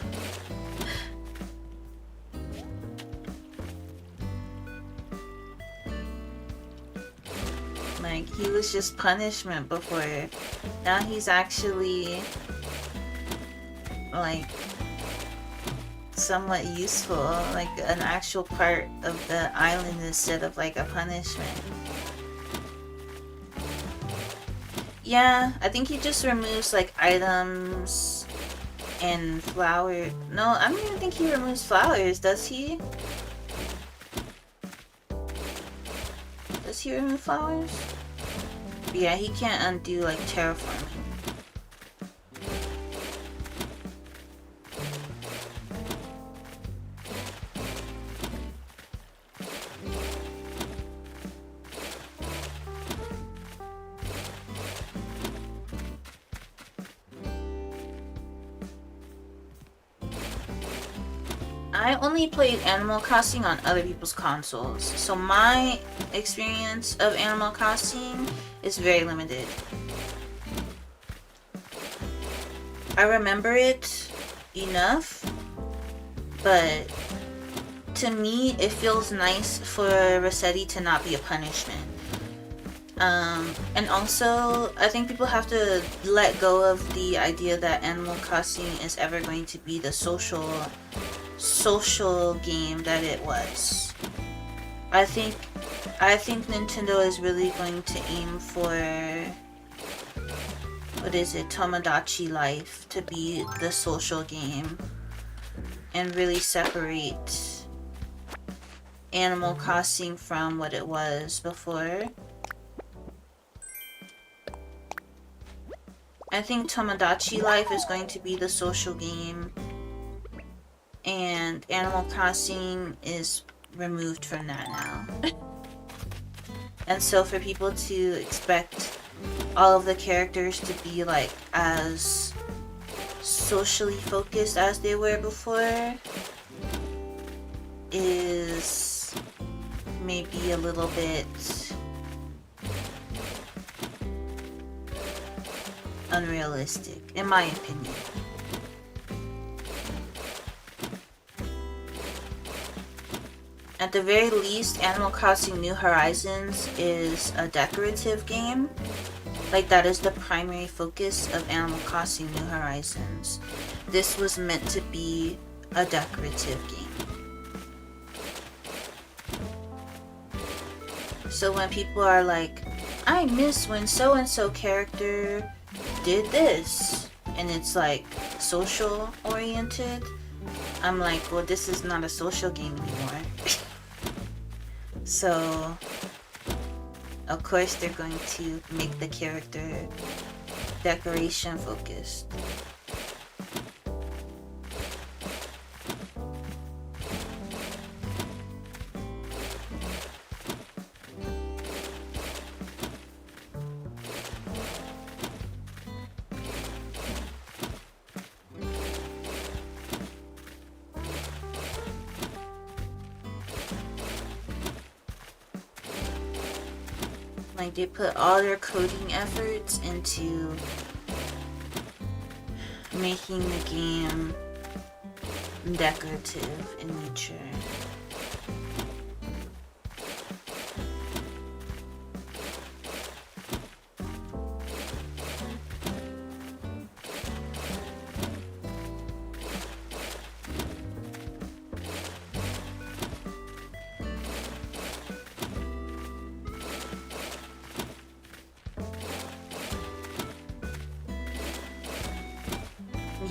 A: Like, he was just punishment before. Now he's actually like somewhat useful, like an actual part of the island instead of like a punishment. Yeah, I think he just removes like items and flowers. No, I don't even think he removes flowers, does he? Does he remove flowers? Yeah, he can't undo like terraforming. I only played Animal Crossing on other people's consoles, so my experience of Animal Crossing is very limited. I remember it enough, but to me it feels nice for Resetti to not be a punishment. And also, I think people have to let go of the idea that Animal Crossing is ever going to be the social game that it was. I think Nintendo is really going to aim for, what is it, Tomodachi Life to be the social game and really separate Animal Crossing from what it was before. I think Tomodachi Life is going to be the social game and Animal Crossing is removed from that now. And so for people to expect all of the characters to be like as socially focused as they were before is maybe a little bit unrealistic, in my opinion. At the very least, Animal Crossing New Horizons is a decorative game. Like, that is the primary focus of Animal Crossing New Horizons. This was meant to be a decorative game. So when people are like, I miss when so-and-so character did this, and it's like social oriented, I'm like, well, this is not a social game anymore. So of course they're going to make the character decoration focused. Like, they put all their coding efforts into making the game decorative in nature.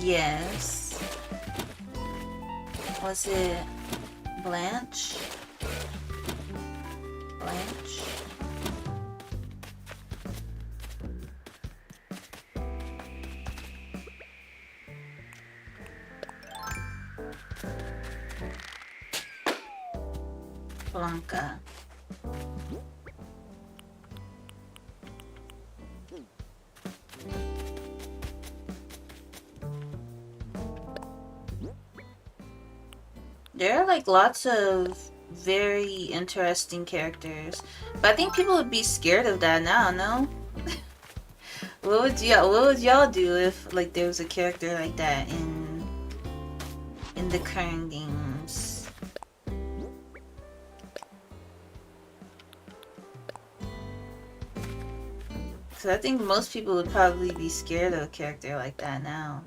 A: Yes. Was it Blanche? Blanche? Blanca. There are like lots of very interesting characters, but I think people would be scared of that now. No, what would y'all do if like there was a character like that in the current games? So I think most people would probably be scared of a character like that now.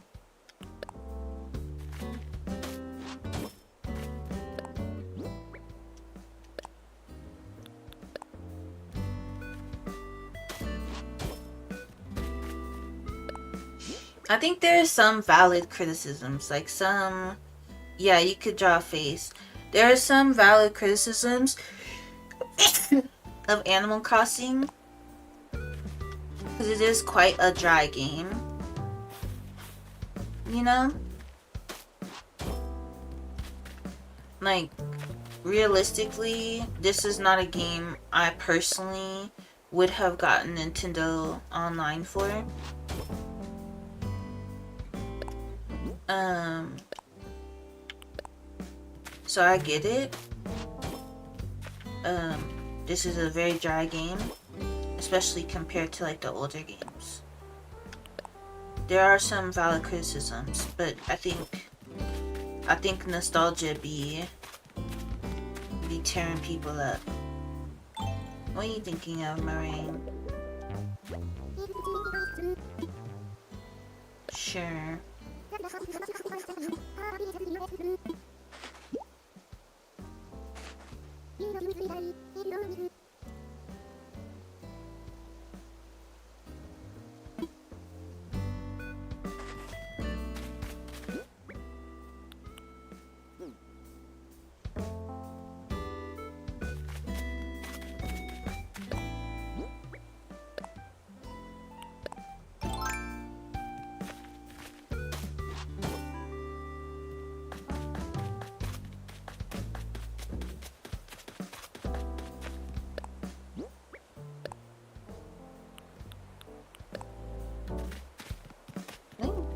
A: I think there's some valid criticisms, like some, yeah, you could draw a face. There are some valid criticisms of Animal Crossing, because it is quite a dry game, you know? Like, realistically, this is not a game I personally would have gotten Nintendo Online for. So I get it. This is a very dry game, especially compared to like the older games. There are some valid criticisms, but I think nostalgia be tearing people up. What are you thinking of, Moraine? Sure.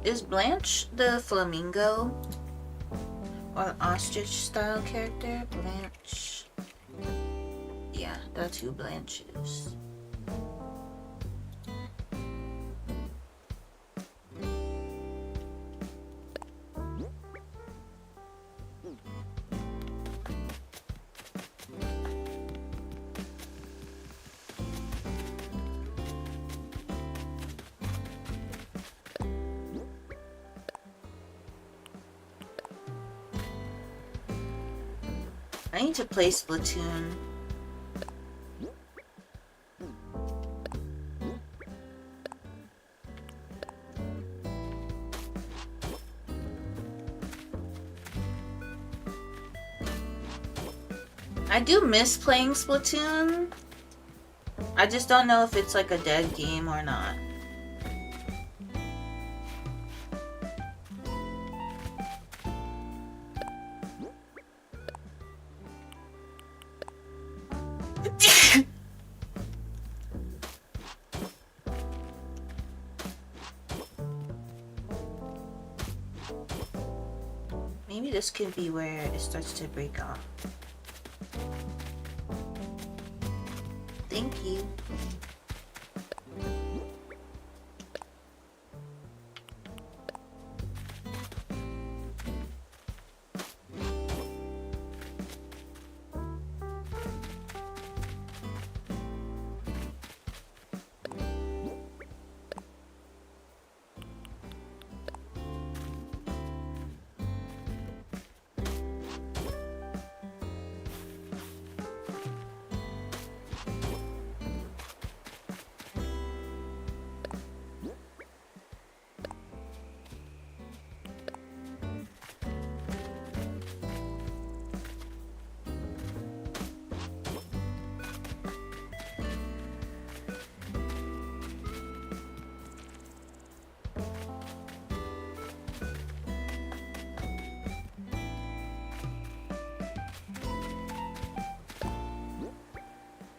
A: Is Blanche the flamingo? Or an ostrich style character? Blanche. Yeah, that's who Blanche is. I need to play Splatoon. I do miss playing Splatoon. I just don't know if it's like a dead game or not. Maybe this could be where it starts to break off. Thank you.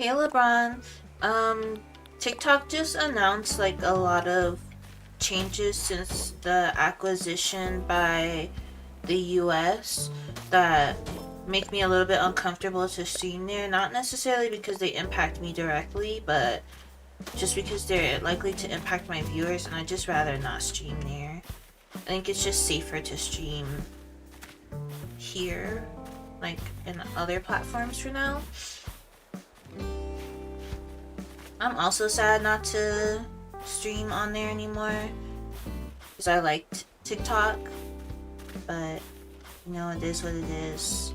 A: Hey LeBron, TikTok just announced like a lot of changes since the acquisition by the US that make me a little bit uncomfortable to stream there. Not necessarily because they impact me directly, but just because they're likely to impact my viewers, and I'd just rather not stream there. I think it's just safer to stream here, like in other platforms for now. I'm also sad not to stream on there anymore because I liked TikTok, but you know, it is what it is.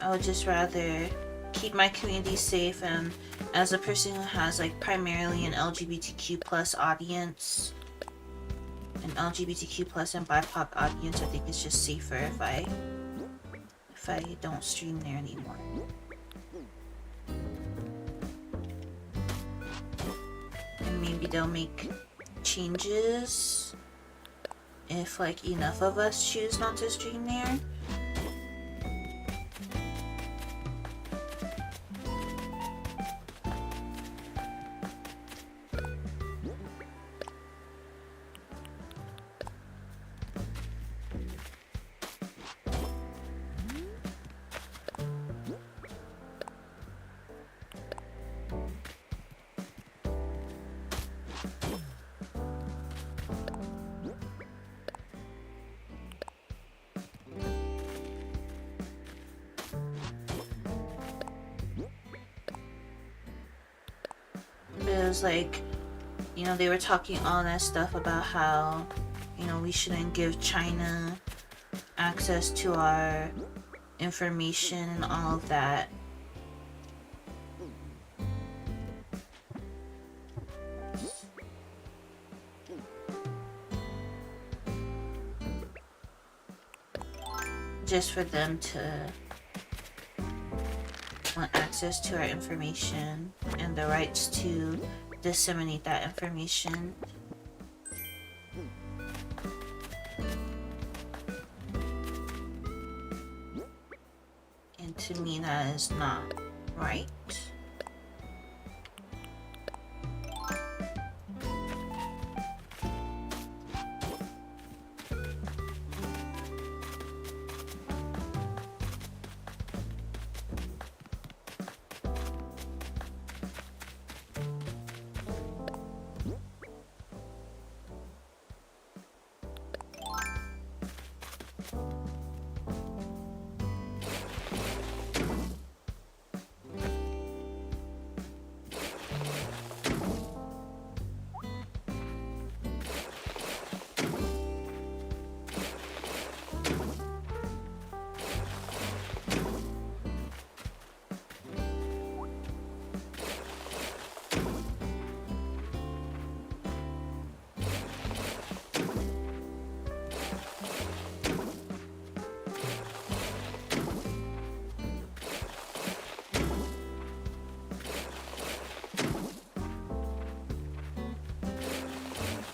A: I would just rather keep my community safe, and as a person who has like primarily an LGBTQ plus audience, an LGBTQ plus and BIPOC audience, I think it's just safer if I don't stream there anymore. And maybe they'll make changes if like enough of us choose not to stream there. It was like, you know, they were talking all that stuff about how, you know, we shouldn't give China access to our information and all of that. Just for them to want access to our information and the rights to disseminate that information. And to me, that is not right.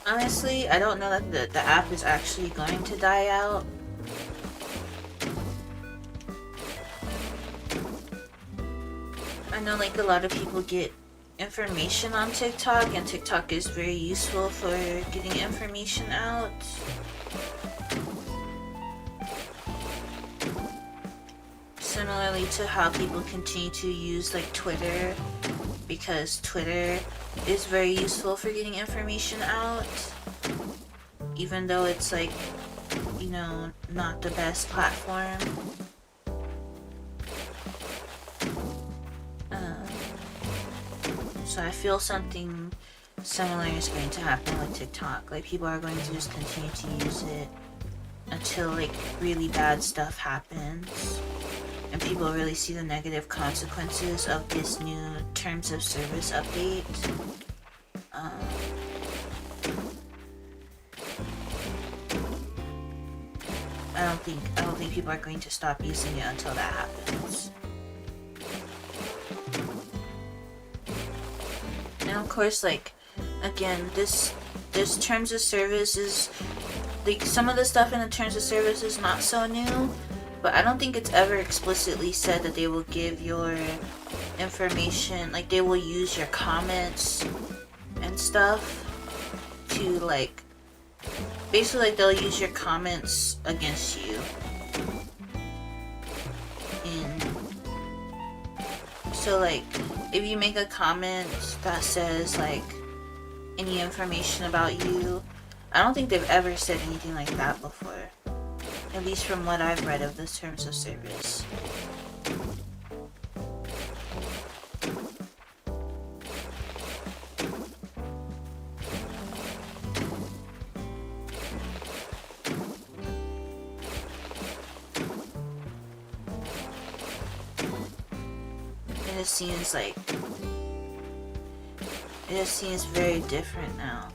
A: Honestly, I don't know that the app is actually going to die out. I know like a lot of people get information on TikTok, and TikTok is very useful for getting information out. Similarly to how people continue to use like Twitter, because Twitter is very useful for getting information out, even though it's like, you know, not the best platform. So I feel something similar is going to happen with TikTok. Like, people are going to just continue to use it until like really bad stuff happens and people really see the negative consequences of this new terms of service update. I don't think people are going to stop using it until that happens. And of course, like, again, this terms of service is like, some of the stuff in the terms of service is not so new, but I don't think it's ever explicitly said that they will give your information, like they will use your comments and stuff to like, basically like they'll use your comments against you. And so like, if you make a comment that says like any information about you, I don't think they've ever said anything like that before. At least from what I've read of the terms of service. And it seems like it just seems very different now.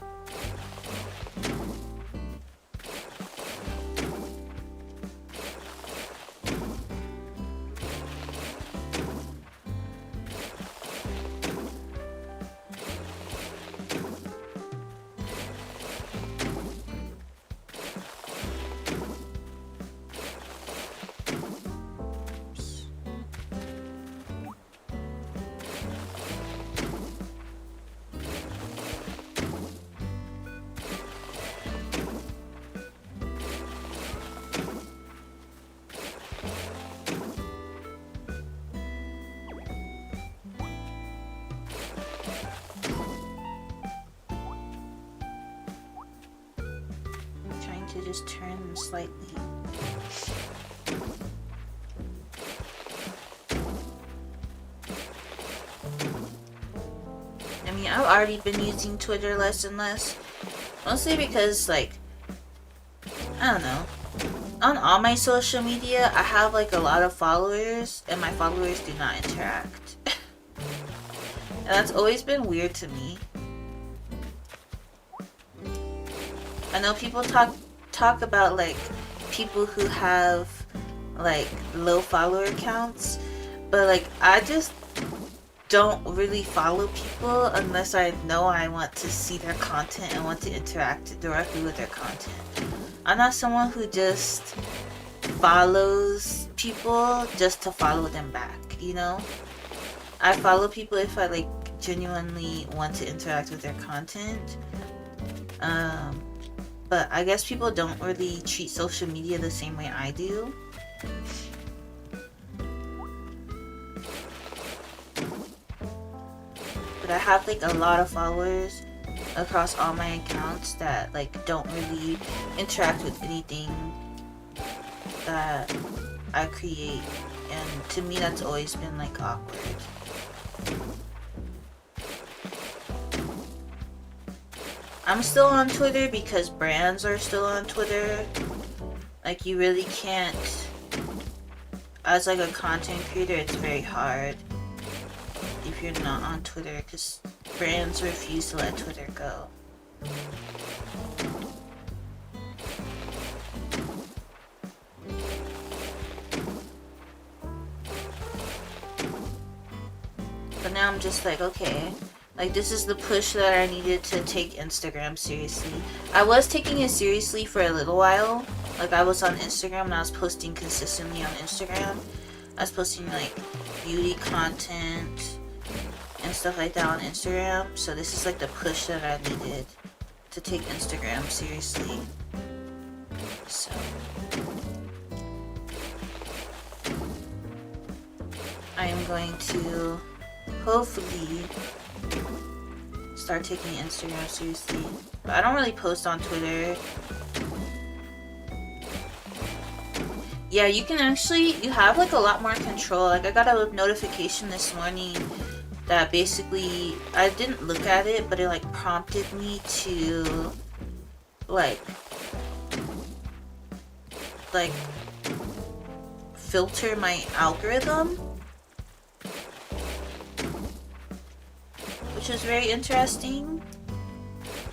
A: To just turn them slightly. I mean, I've already been using Twitter less and less, mostly because like, I don't know, on all my social media I have like a lot of followers and my followers do not interact. And that's always been weird to me. I know people talk about like people who have like low follower counts, but like I just don't really follow people unless I know I want to see their content and want to interact directly with their content. I'm not someone who just follows people just to follow them back, you know? I follow people if I like genuinely want to interact with their content. But I guess people don't really treat social media the same way I do. But I have like a lot of followers across all my accounts that like don't really interact with anything that I create. And to me that's always been like awkward. I'm still on Twitter because brands are still on Twitter. Like you really can't, as like a content creator, it's very hard if you're not on Twitter because brands refuse to let Twitter go. But now I'm just like, okay. Like, this is the push that I needed to take Instagram seriously. I was taking it seriously for a little while. Like, I was on Instagram and I was posting consistently on Instagram. I was posting, like, beauty content and stuff like that on Instagram. So this is, like, the push that I needed to take Instagram seriously. So I am going to hopefully start taking Instagram seriously. But I don't really post on Twitter. Yeah, you can actually, you have like a lot more control. Like I got a notification this morning that basically, I didn't look at it, but it like prompted me to like filter my algorithm, which is very interesting.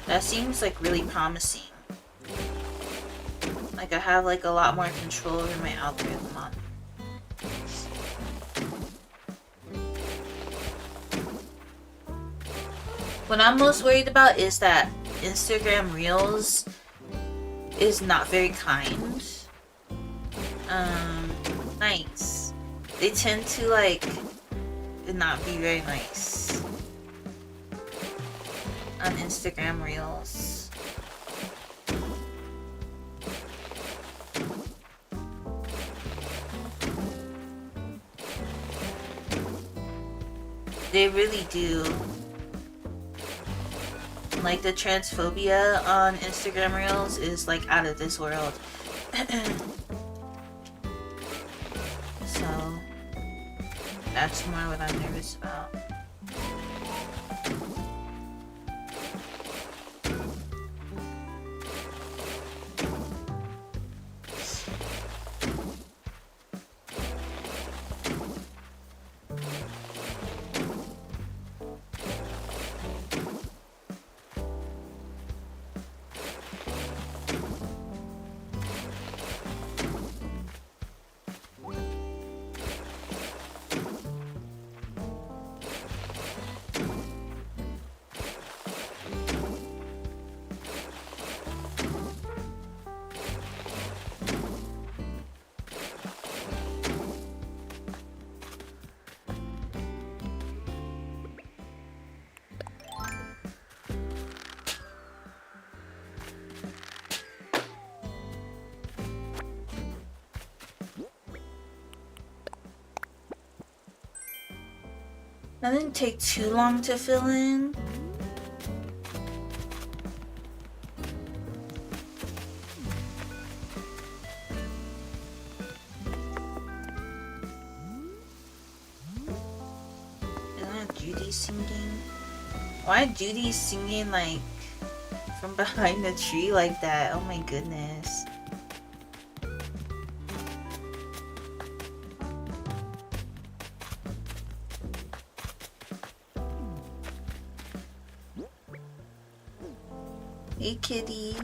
A: That seems like really promising. Like I have like a lot more control over my algorithm on. What I'm most worried about is that Instagram Reels is not very kind. nice. They tend to like not be very nice on Instagram Reels. They really do. Like, the transphobia on Instagram Reels is like out of this world. So that's more what I'm nervous about. That didn't take too long to fill in. Isn't that Judy singing? Why Judy singing like from behind the tree like that? Oh my goodness. Hey, kitty.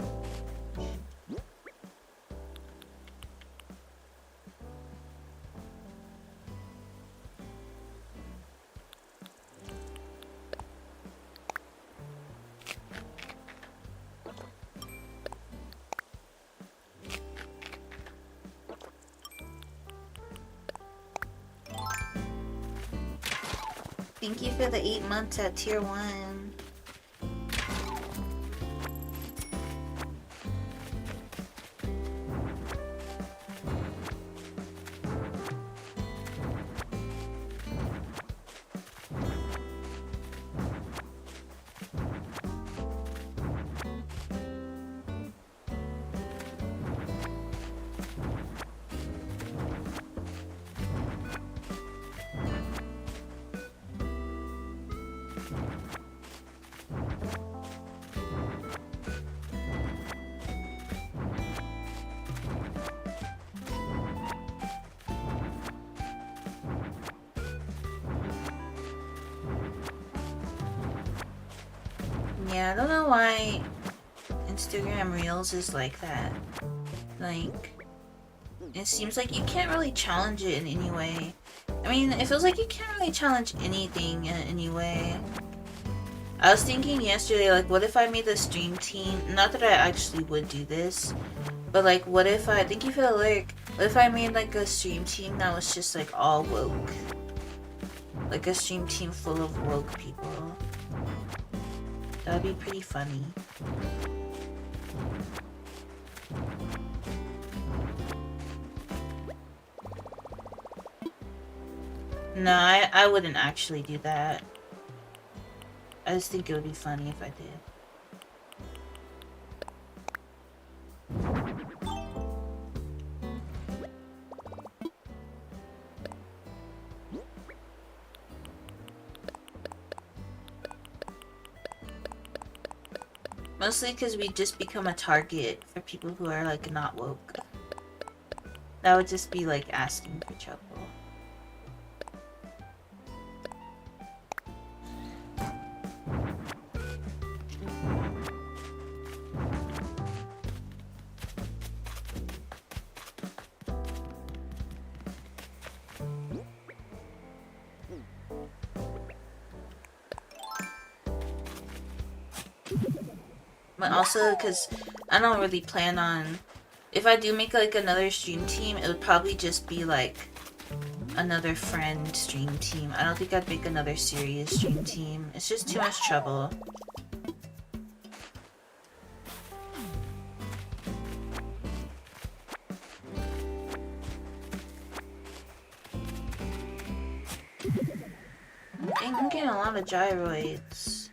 A: Thank you for the 8 months at tier 1. Yeah, I don't know why Instagram Reels is like that. Like, it seems like you can't really challenge it in any way. I mean, it feels like you can't really challenge anything in any way. I was thinking yesterday, like, what if I made the stream team? Not that I actually would do this, but like, what if I, thank you for the lyric, what if I made like a stream team that was just like all woke? Like a stream team full of woke people. That would be pretty funny. No, I wouldn't actually do that. I just think it would be funny if I did. Mostly because we just become a target for people who are like not woke. That would just be like asking for trouble. But also because I don't really plan on If I do make like another stream team, it would probably just be like another friend stream team. I don't think I'd make another serious stream team. It's just too much trouble. Dang, I'm getting a lot of gyroids.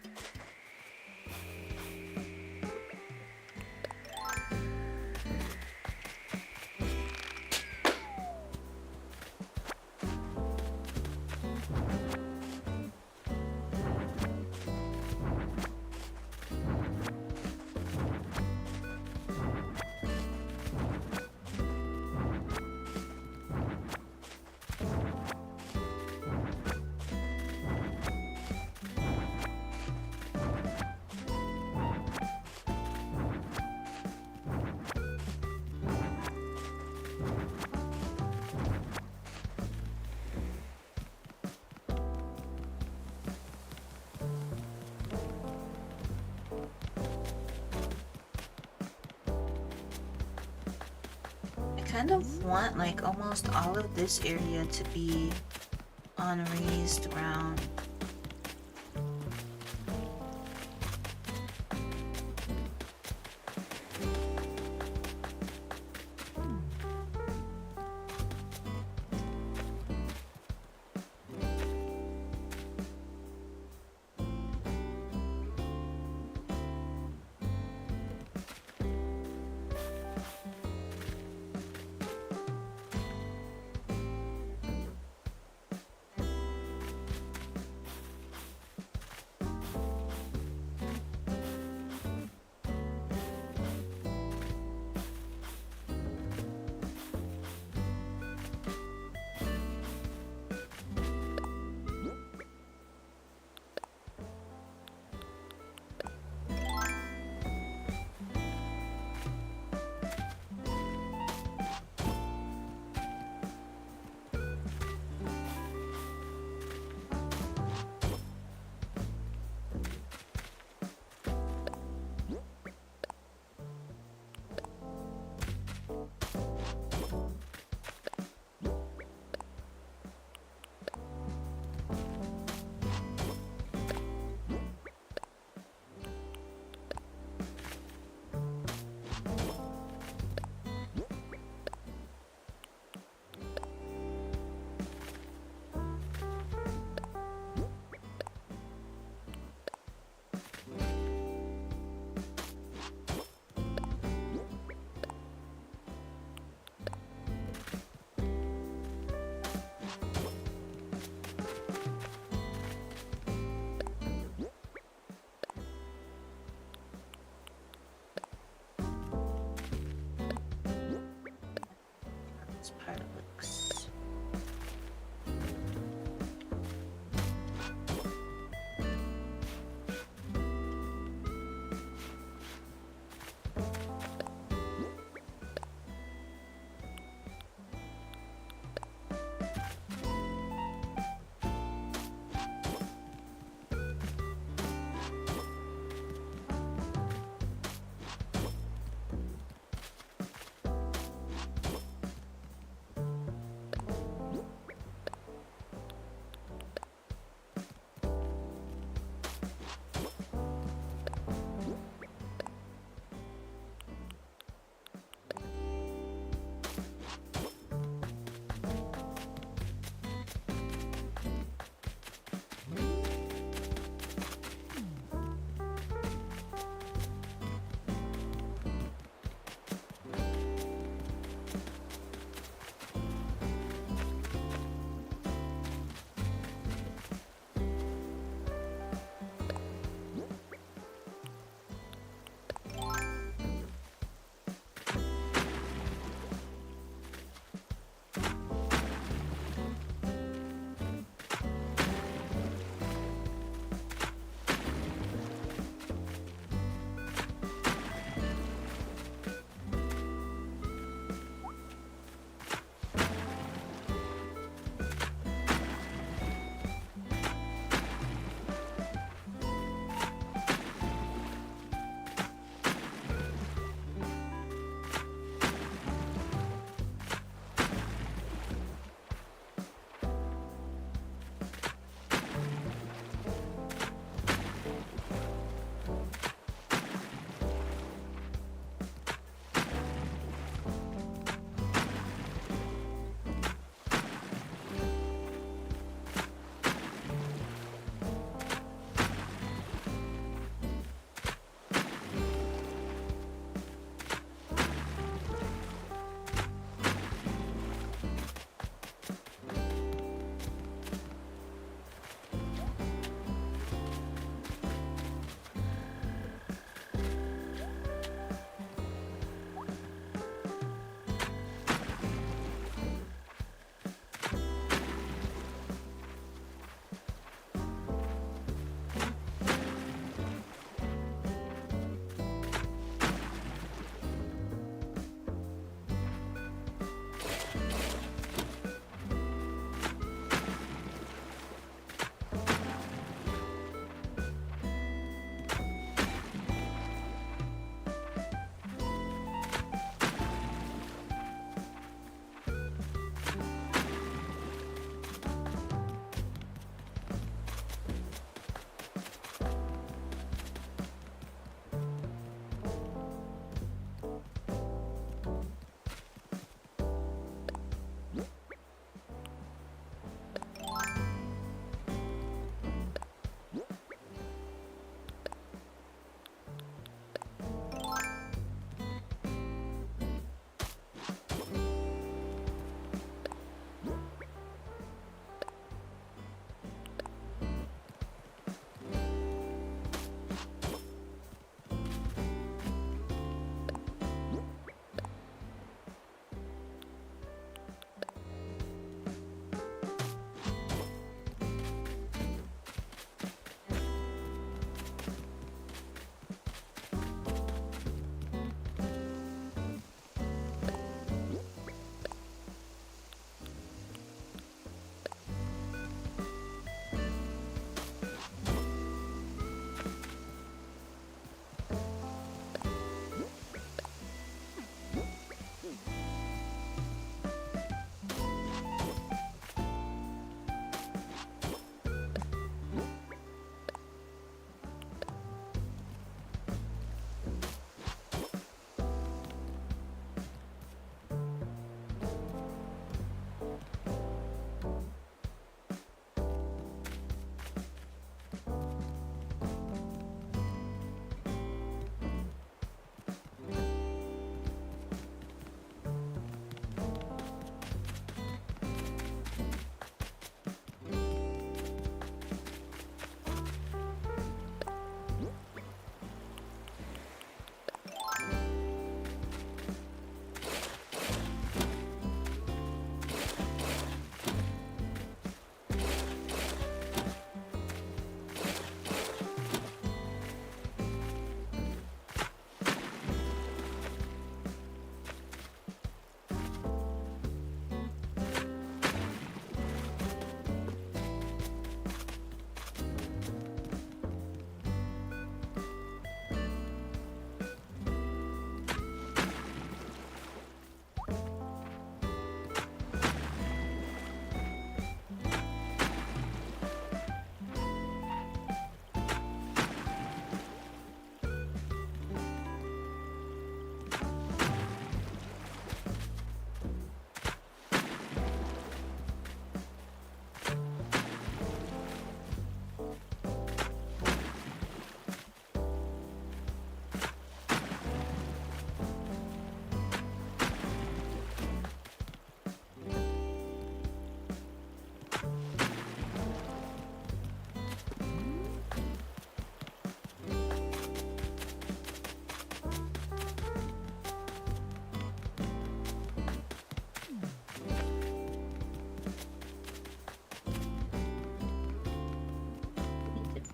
A: I kind of want like almost all of this area to be on raised ground.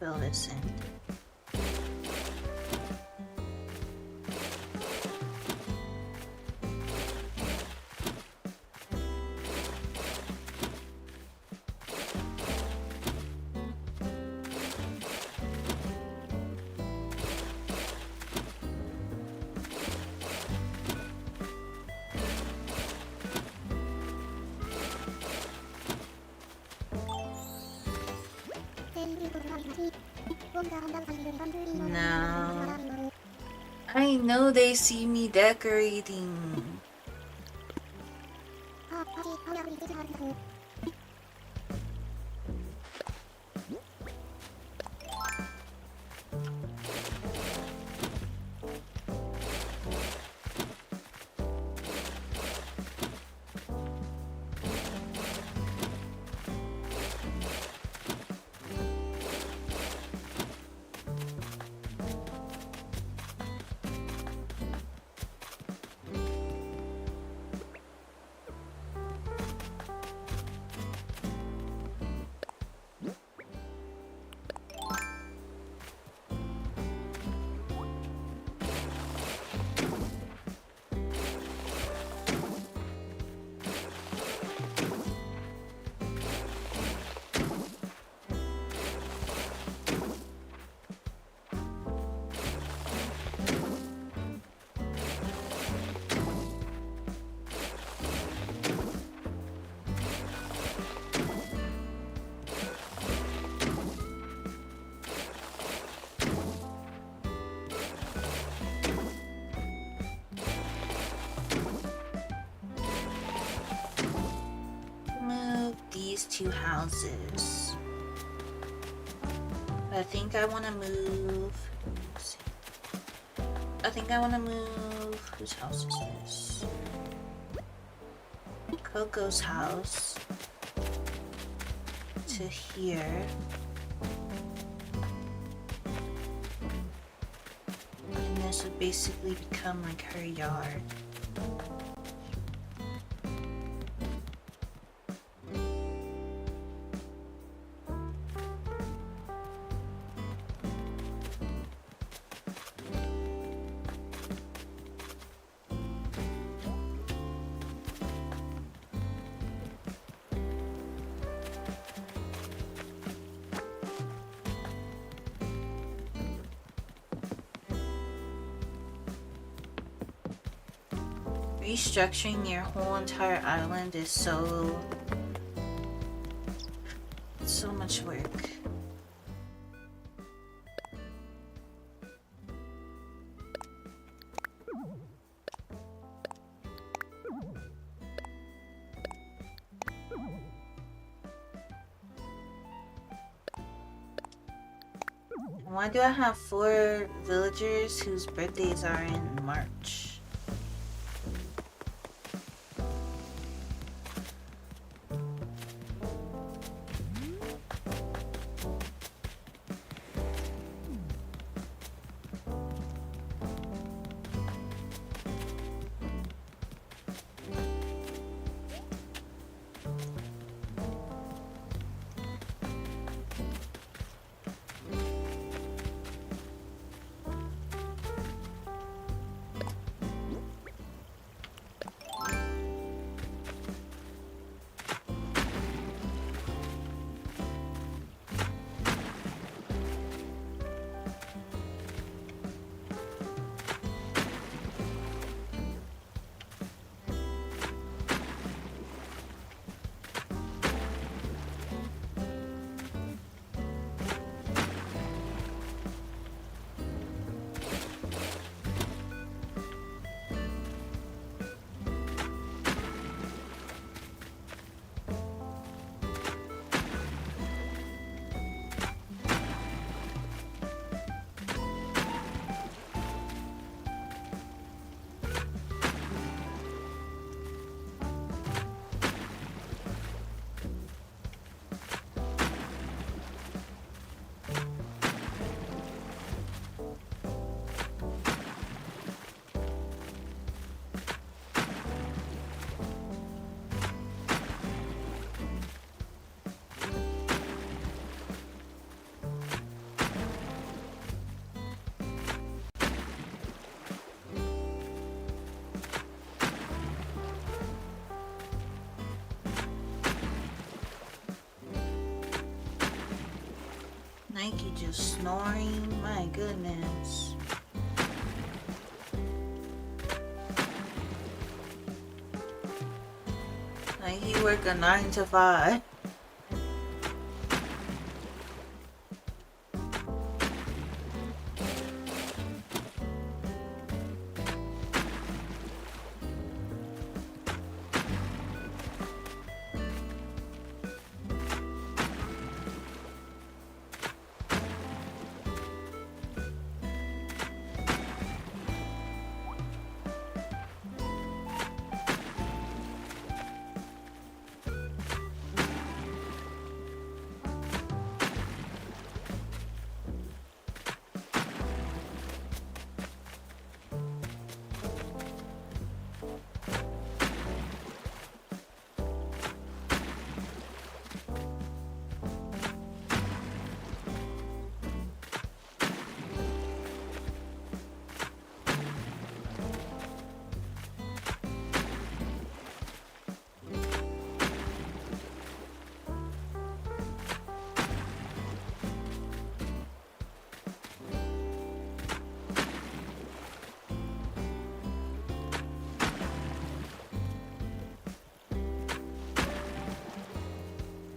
A: fill this in. No. I know they see me decorating. Move these two houses. I think I want to move. Let's see. I think I want to move. Whose house is this? Coco's house to here. And this would basically become like her yard. Restructuring your whole entire island is so much work. Why do I have 4 villagers whose birthdays are in March? He just snoring. My goodness. Like he work a 9 to 5.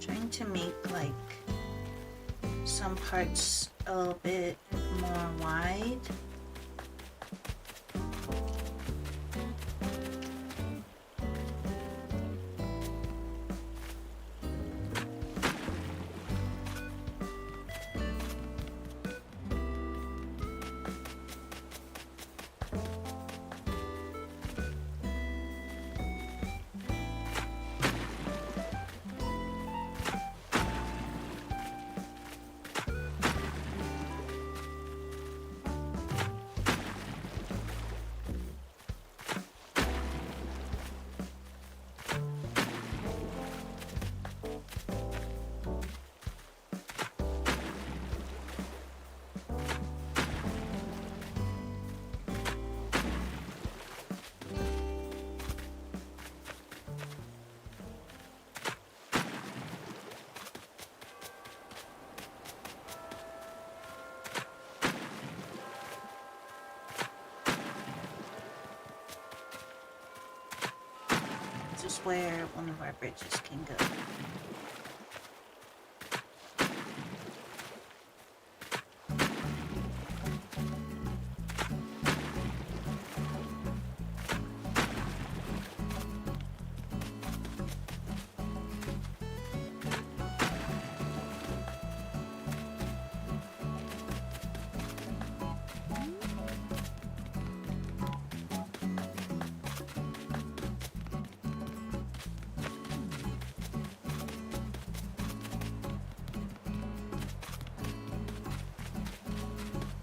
A: Trying to make like some parts a little bit more wide. This is where one of our bridges can go.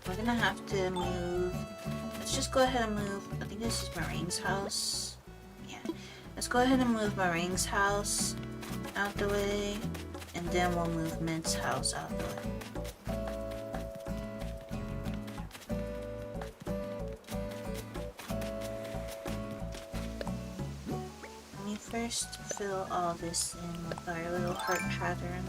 A: We're gonna have to move. Let's just go ahead and move. I think this is Marine's house. Yeah. Let's go ahead and move Marine's house out the way. And then we'll move Mint's house out the way. Let me first fill all this in with our little heart pattern.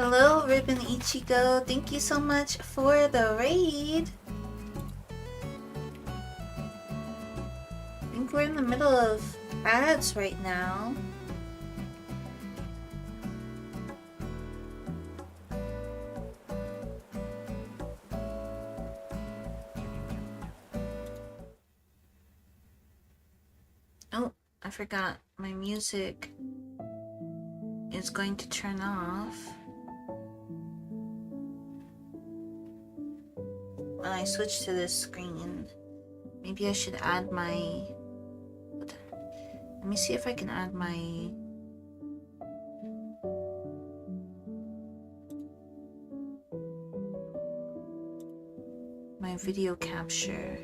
A: Hello, Ribbon Ichigo. Thank you so much for the raid. I think we're in the middle of ads right now. Oh, I forgot my music is going to turn off when I switch to this screen. Maybe I should add my... Let me see if I can add my... video capture.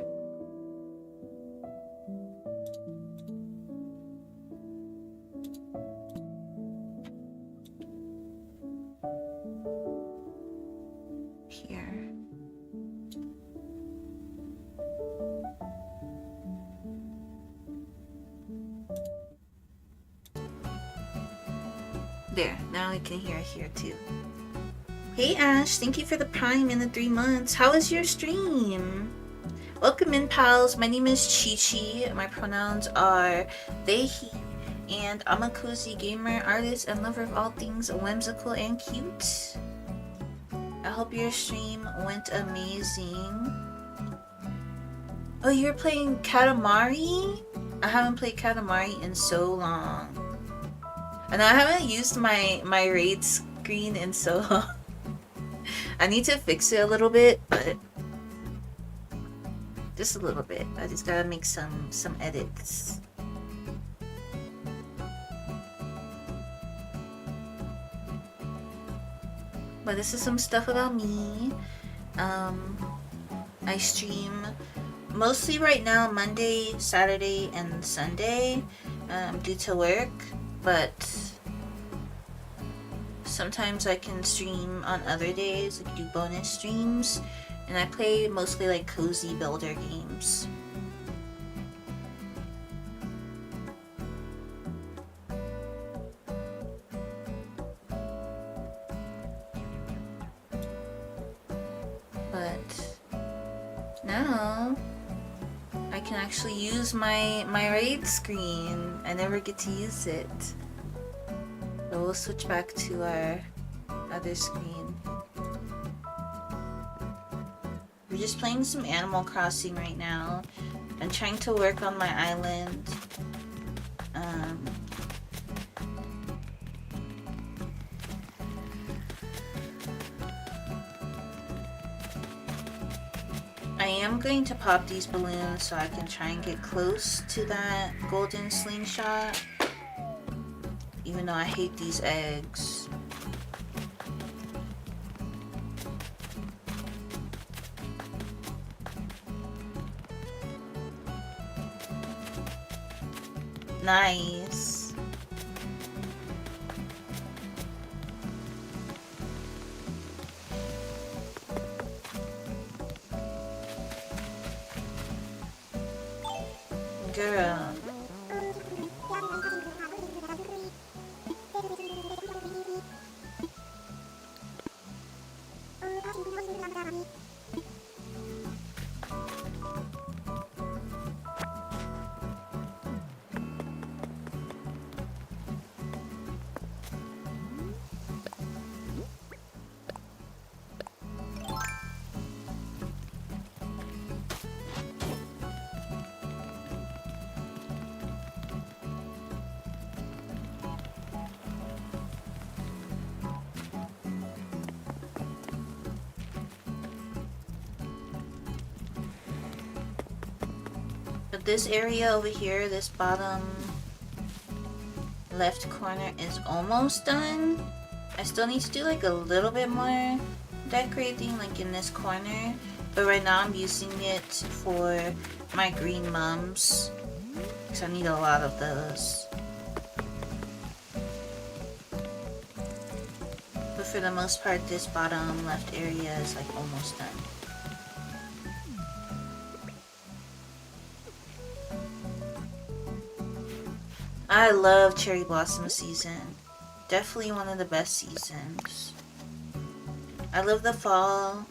A: Here. There, now I can hear here too. Hey Ash, thank you for the Prime in the 3 months. How was your stream? Welcome in, pals. My name is Chi-Chi. My pronouns are they, he, and I'm a cozy gamer, artist, and lover of all things whimsical and cute. I hope your stream went amazing. Oh, you're playing Katamari? I haven't played Katamari in so long. And I haven't used my raid screen in so long. I need to fix it a little bit, but just a little bit. I just gotta make some edits. But this is some stuff about me. I stream mostly right now Monday, Saturday, and Sunday due to work, but sometimes I can stream on other days, like do bonus streams, and I play mostly like cozy builder games. But now I can actually use my raid screen. I never get to use it. So we'll switch back to our other screen. We're just playing some Animal Crossing right now. I'm trying to work on my island. I am going to pop these balloons so I can try and get close to that golden slingshot. Even though I hate these eggs. Nice. Girl. But this area over here, this bottom left corner is almost done. I still need to do like a little bit more decorating like in this corner. But right now I'm using it for my green mums. Because I need a lot of those. But for the most part, this bottom left area is like almost done. I love cherry blossom season. Definitely one of the best seasons. I love the fall,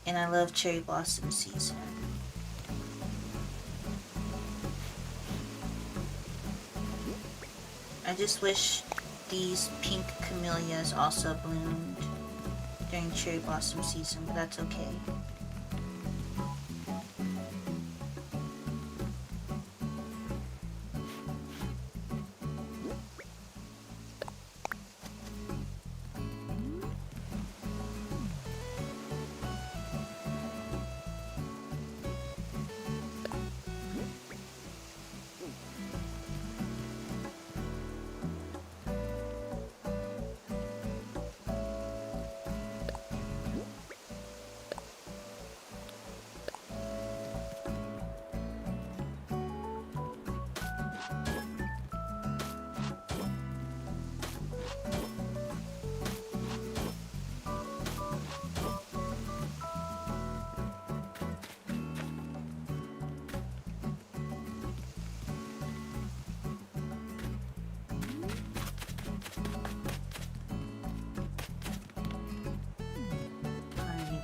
A: and I love cherry blossom season. I just wish these pink camellias also bloomed during cherry blossom season, but that's okay.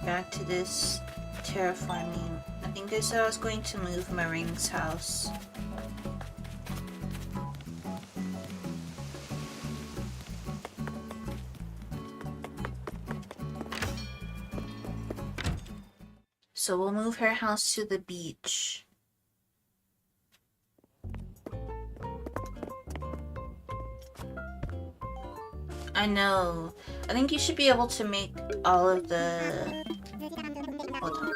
A: Back to this terraforming. I think I said I was going to move Maring's house. So we'll move her house to the beach. I know. I think you should be able to make all of the... Hold on.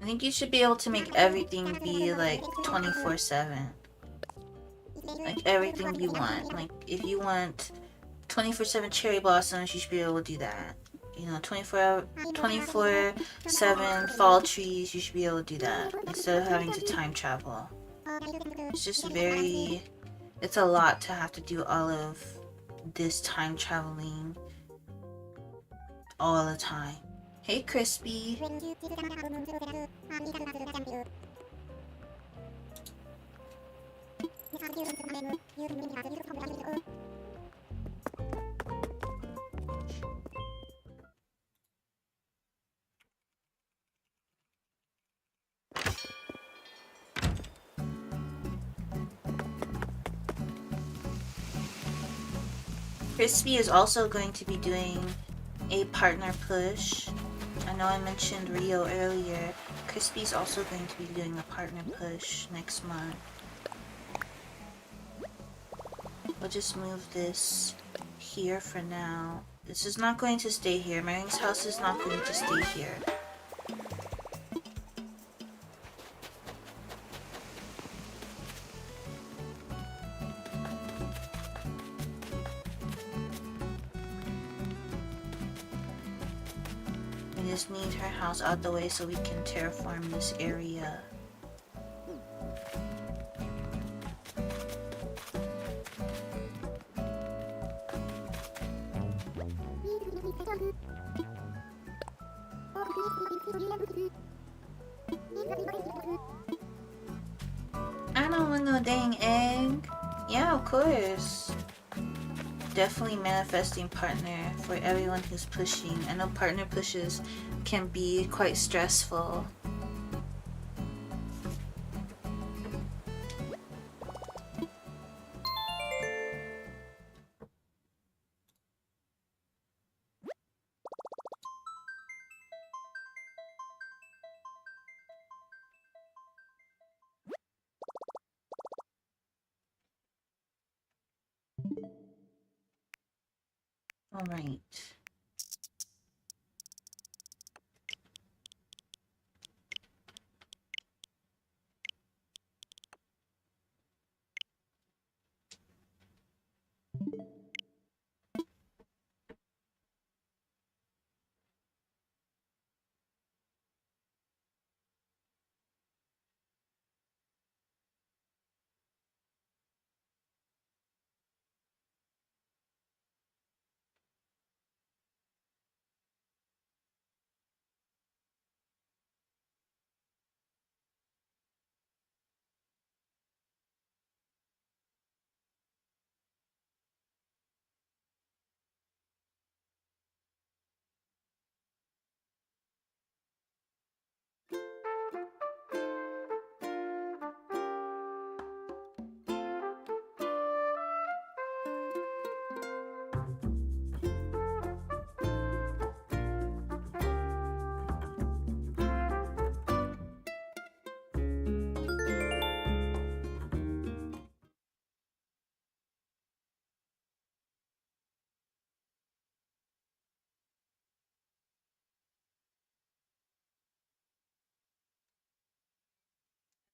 A: I think you should be able to make everything be like 24/7. Like everything you want. Like if you want 24/7 cherry blossoms, you should be able to do that. You know, 24/7 fall trees, you should be able to do that instead of having to time travel. It's just very... It's a lot to have to do all of this time traveling all the time. Hey, Crispy. Crispy is also going to be doing a partner push. I know I mentioned Rio earlier. Crispy's also going to be doing a partner push next month. We'll just move this here for now. This is not going to stay here. Maring's house is not going to stay here. We just need her house out the way so we can terraform this area. I don't want no dang egg. Yeah, of course. Definitely manifesting partner for everyone who's pushing. I know partner pushes can be quite stressful. All right.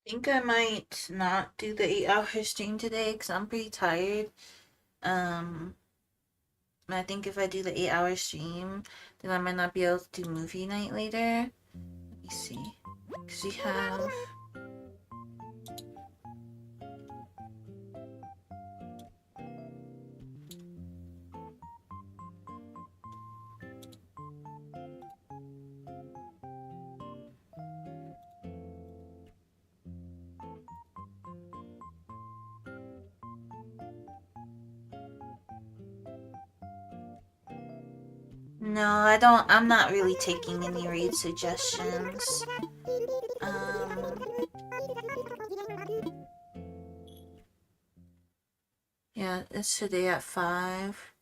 A: think I might not do the 8-hour stream today because I'm pretty tired. I think if I do the 8-hour stream, then I might not be able to do movie night later. Let me see. Because we have... No, I'm not really taking any raid suggestions. Yeah, it's today at 5.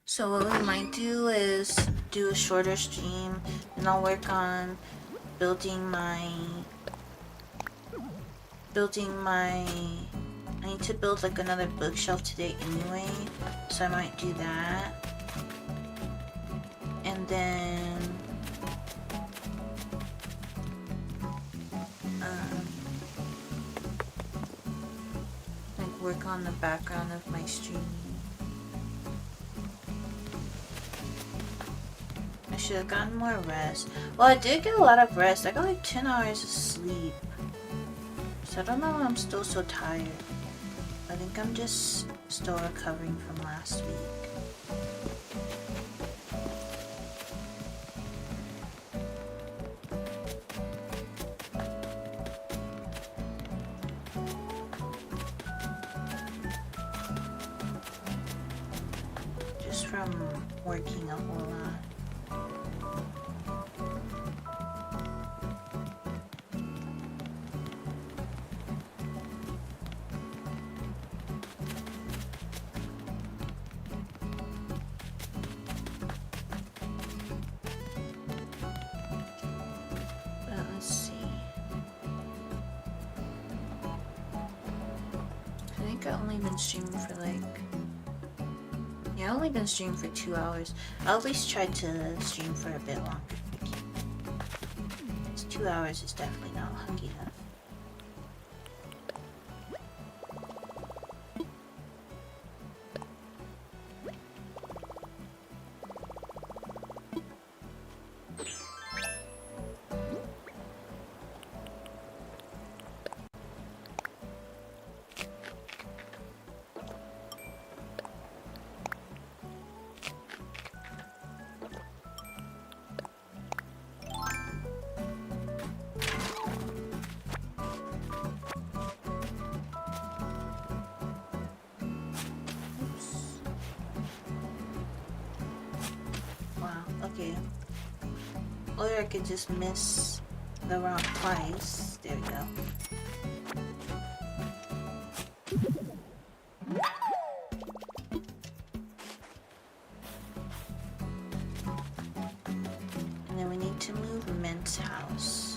A: So what we might do is do a shorter stream, and I'll work on building my... I need to build like another bookshelf today anyway, so I might do that. And then like work on the background of my stream. I should have gotten more rest. Well, I did get a lot of rest. I got like 10 hours of sleep. So I don't know why I'm still so tired. I think I'm just still recovering from last week. Just from working a whole lot. Streaming for like... Yeah, I've only been streaming for 2 hours. I'll at least try to stream for a bit longer. 2 hours is definitely not long enough. Okay. Or I could just miss the rock twice. There we go. And then we need to move Mint's house.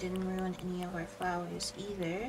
A: didn't ruin any of our flowers either.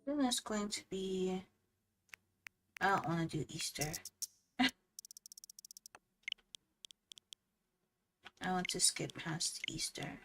A: Then it's going to be... I don't want to do Easter. I want to skip past Easter.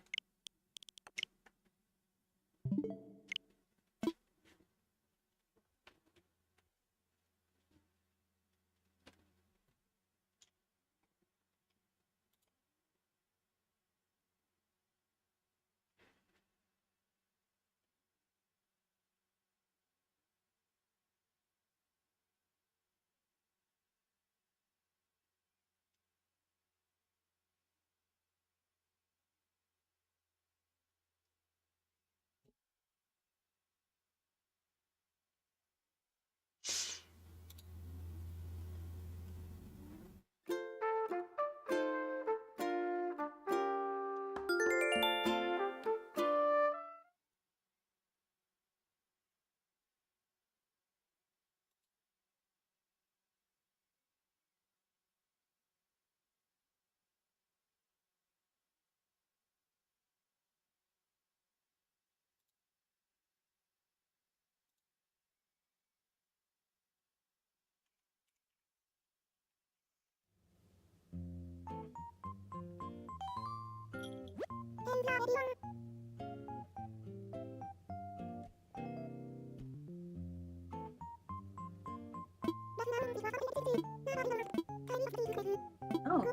A: Oh.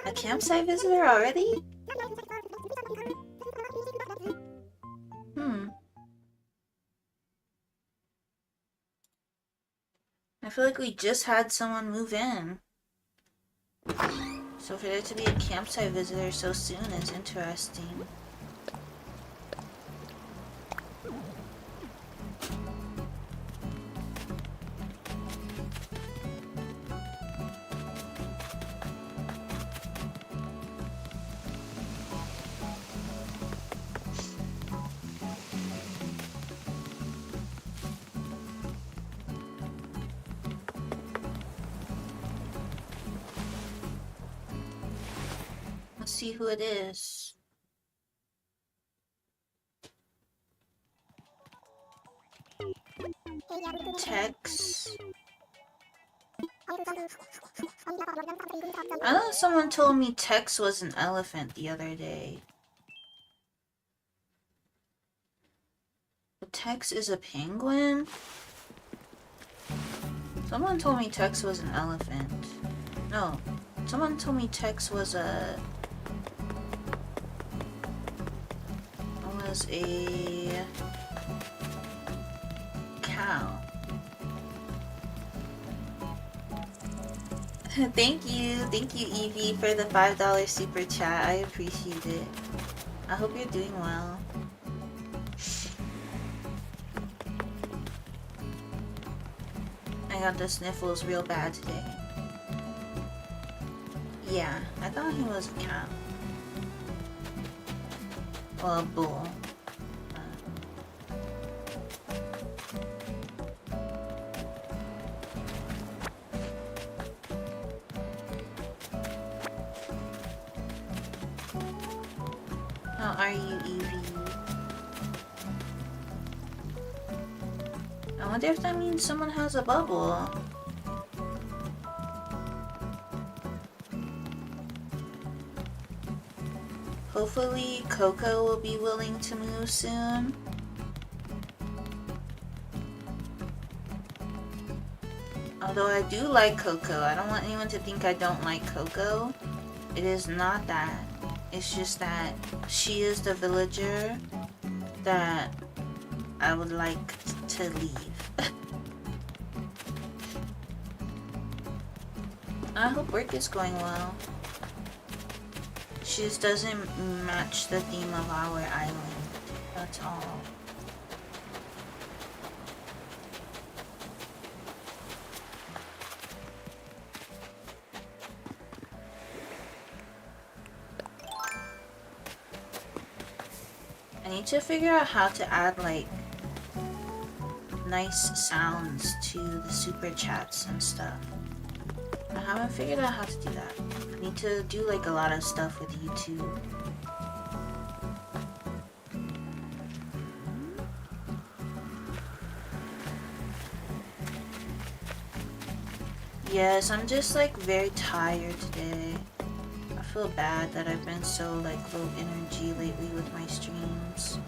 A: A campsite visitor already? I feel like we just had someone move in. So for there to be a campsite visitor so soon is interesting. Let's see who it is. Tex. I know someone told me Tex was an elephant the other day. But Tex is a penguin? Someone told me Tex was an elephant. No, someone told me Tex was a cow. Thank you, Evie, for the $5 super chat. I appreciate it. I hope you're doing well. I got the sniffles real bad today. Yeah, I thought he was a cow. Well, a bull. How are you, Evie? I wonder if that means someone has a bubble. Hopefully Coco will be willing to move soon. Although I do like Coco. I don't want anyone to think I don't like Coco. It is not that. It's just that she is the villager that I would like to leave. I hope work is going well. She just doesn't match the theme of our island. That's all. I need to figure out how to add like nice sounds to the super chats and stuff. I haven't figured out how to do that. I need to do like a lot of stuff with YouTube. Yes, I'm just like very tired today. I feel bad that I've been so like low energy lately with my streams.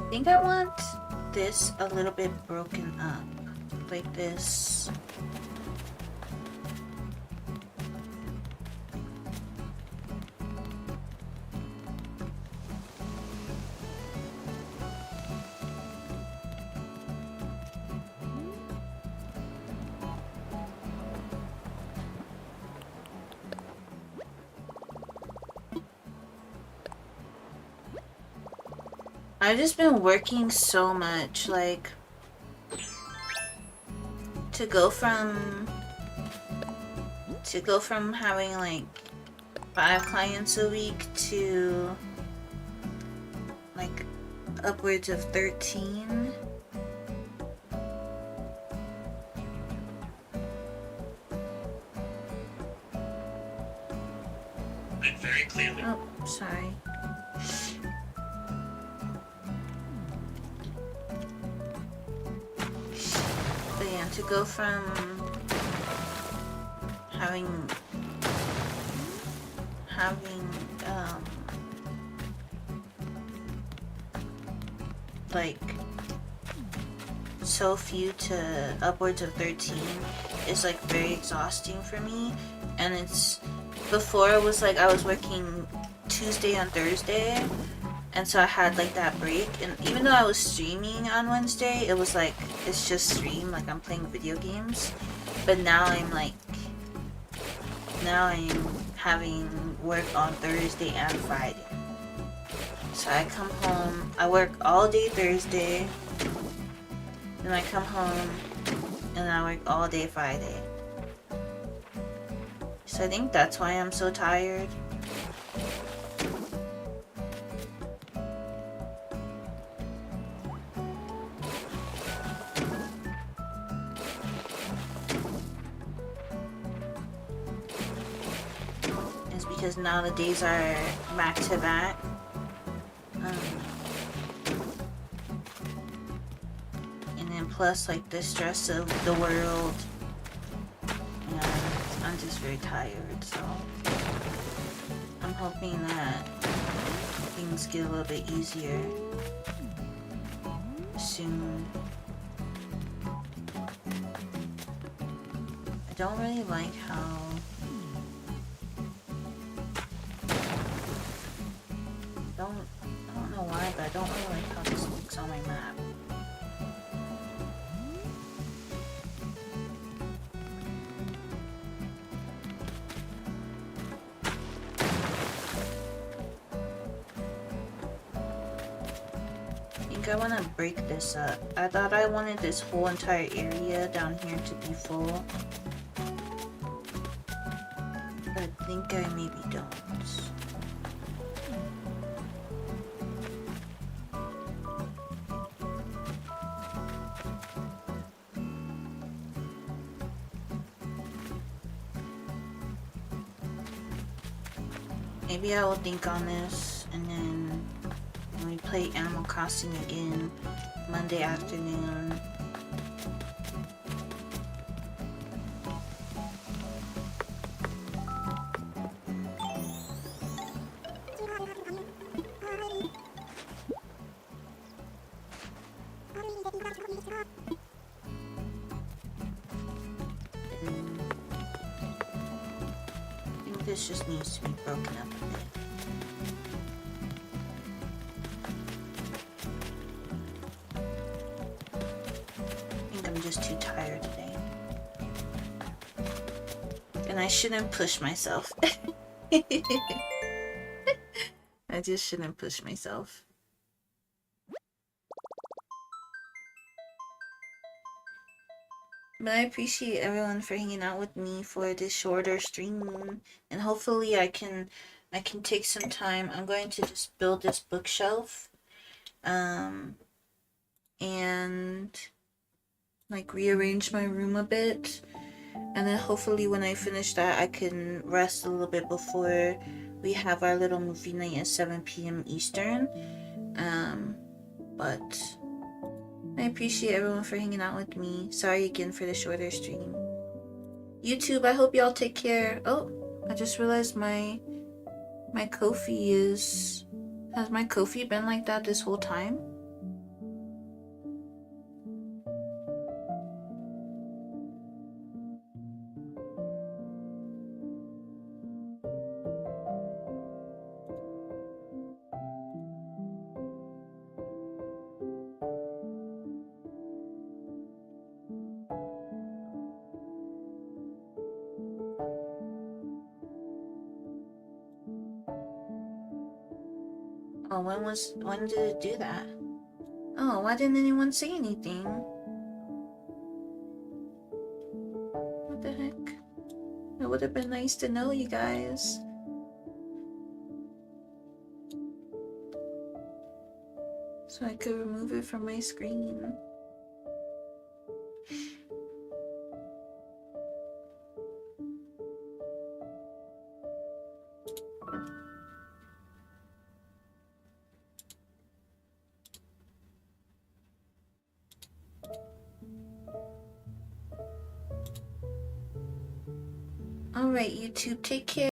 A: I think I want this a little bit broken up, like this. I've just been working so much, like, to go from having like 5 clients a week to like upwards of 13.
B: Very clearly.
A: Oh, sorry. But yeah, to go from having like so few to upwards of 13 is like very exhausting for me. And it's before it was like I was working Tuesday and Thursday, and so I had like that break, and even though I was streaming on Wednesday, it was like it's just stream, like I'm playing video games. But now I'm having work on Thursday and Friday. So I come home, I work all day Thursday, then I come home and I work all day Friday. So I think that's why I'm so tired. It's because now the days are back to back. And then plus like the stress of the world. And I'm just very tired, so I'm hoping that things get a little bit easier soon. I don't really like how I don't know why, but I don't really like how this looks on my map. think I want to break this up. I thought I wanted this whole entire area down here to be full. But I think I maybe don't. Maybe I will think on this, and then when we play Animal Crossing again Monday afternoon. I think this just needs to be broken up a bit. I think I'm just too tired today. And I shouldn't push myself. I just shouldn't push myself. But I appreciate everyone for hanging out with me for this shorter stream, and hopefully I can take some time. I'm going to just build this bookshelf, and like rearrange my room a bit, and then hopefully when I finish that I can rest a little bit before we have our little movie night at 7 p.m. Eastern. But I appreciate everyone for hanging out with me. Sorry again for the shorter stream. YouTube, I hope y'all take care. Oh, I just realized my kofi is... Has my kofi been like that this whole time? Oh, when did it do that? Oh, why didn't anyone say anything? What the heck? It would have been nice to know, you guys. So I could remove it from my screen. Alright, YouTube, take care.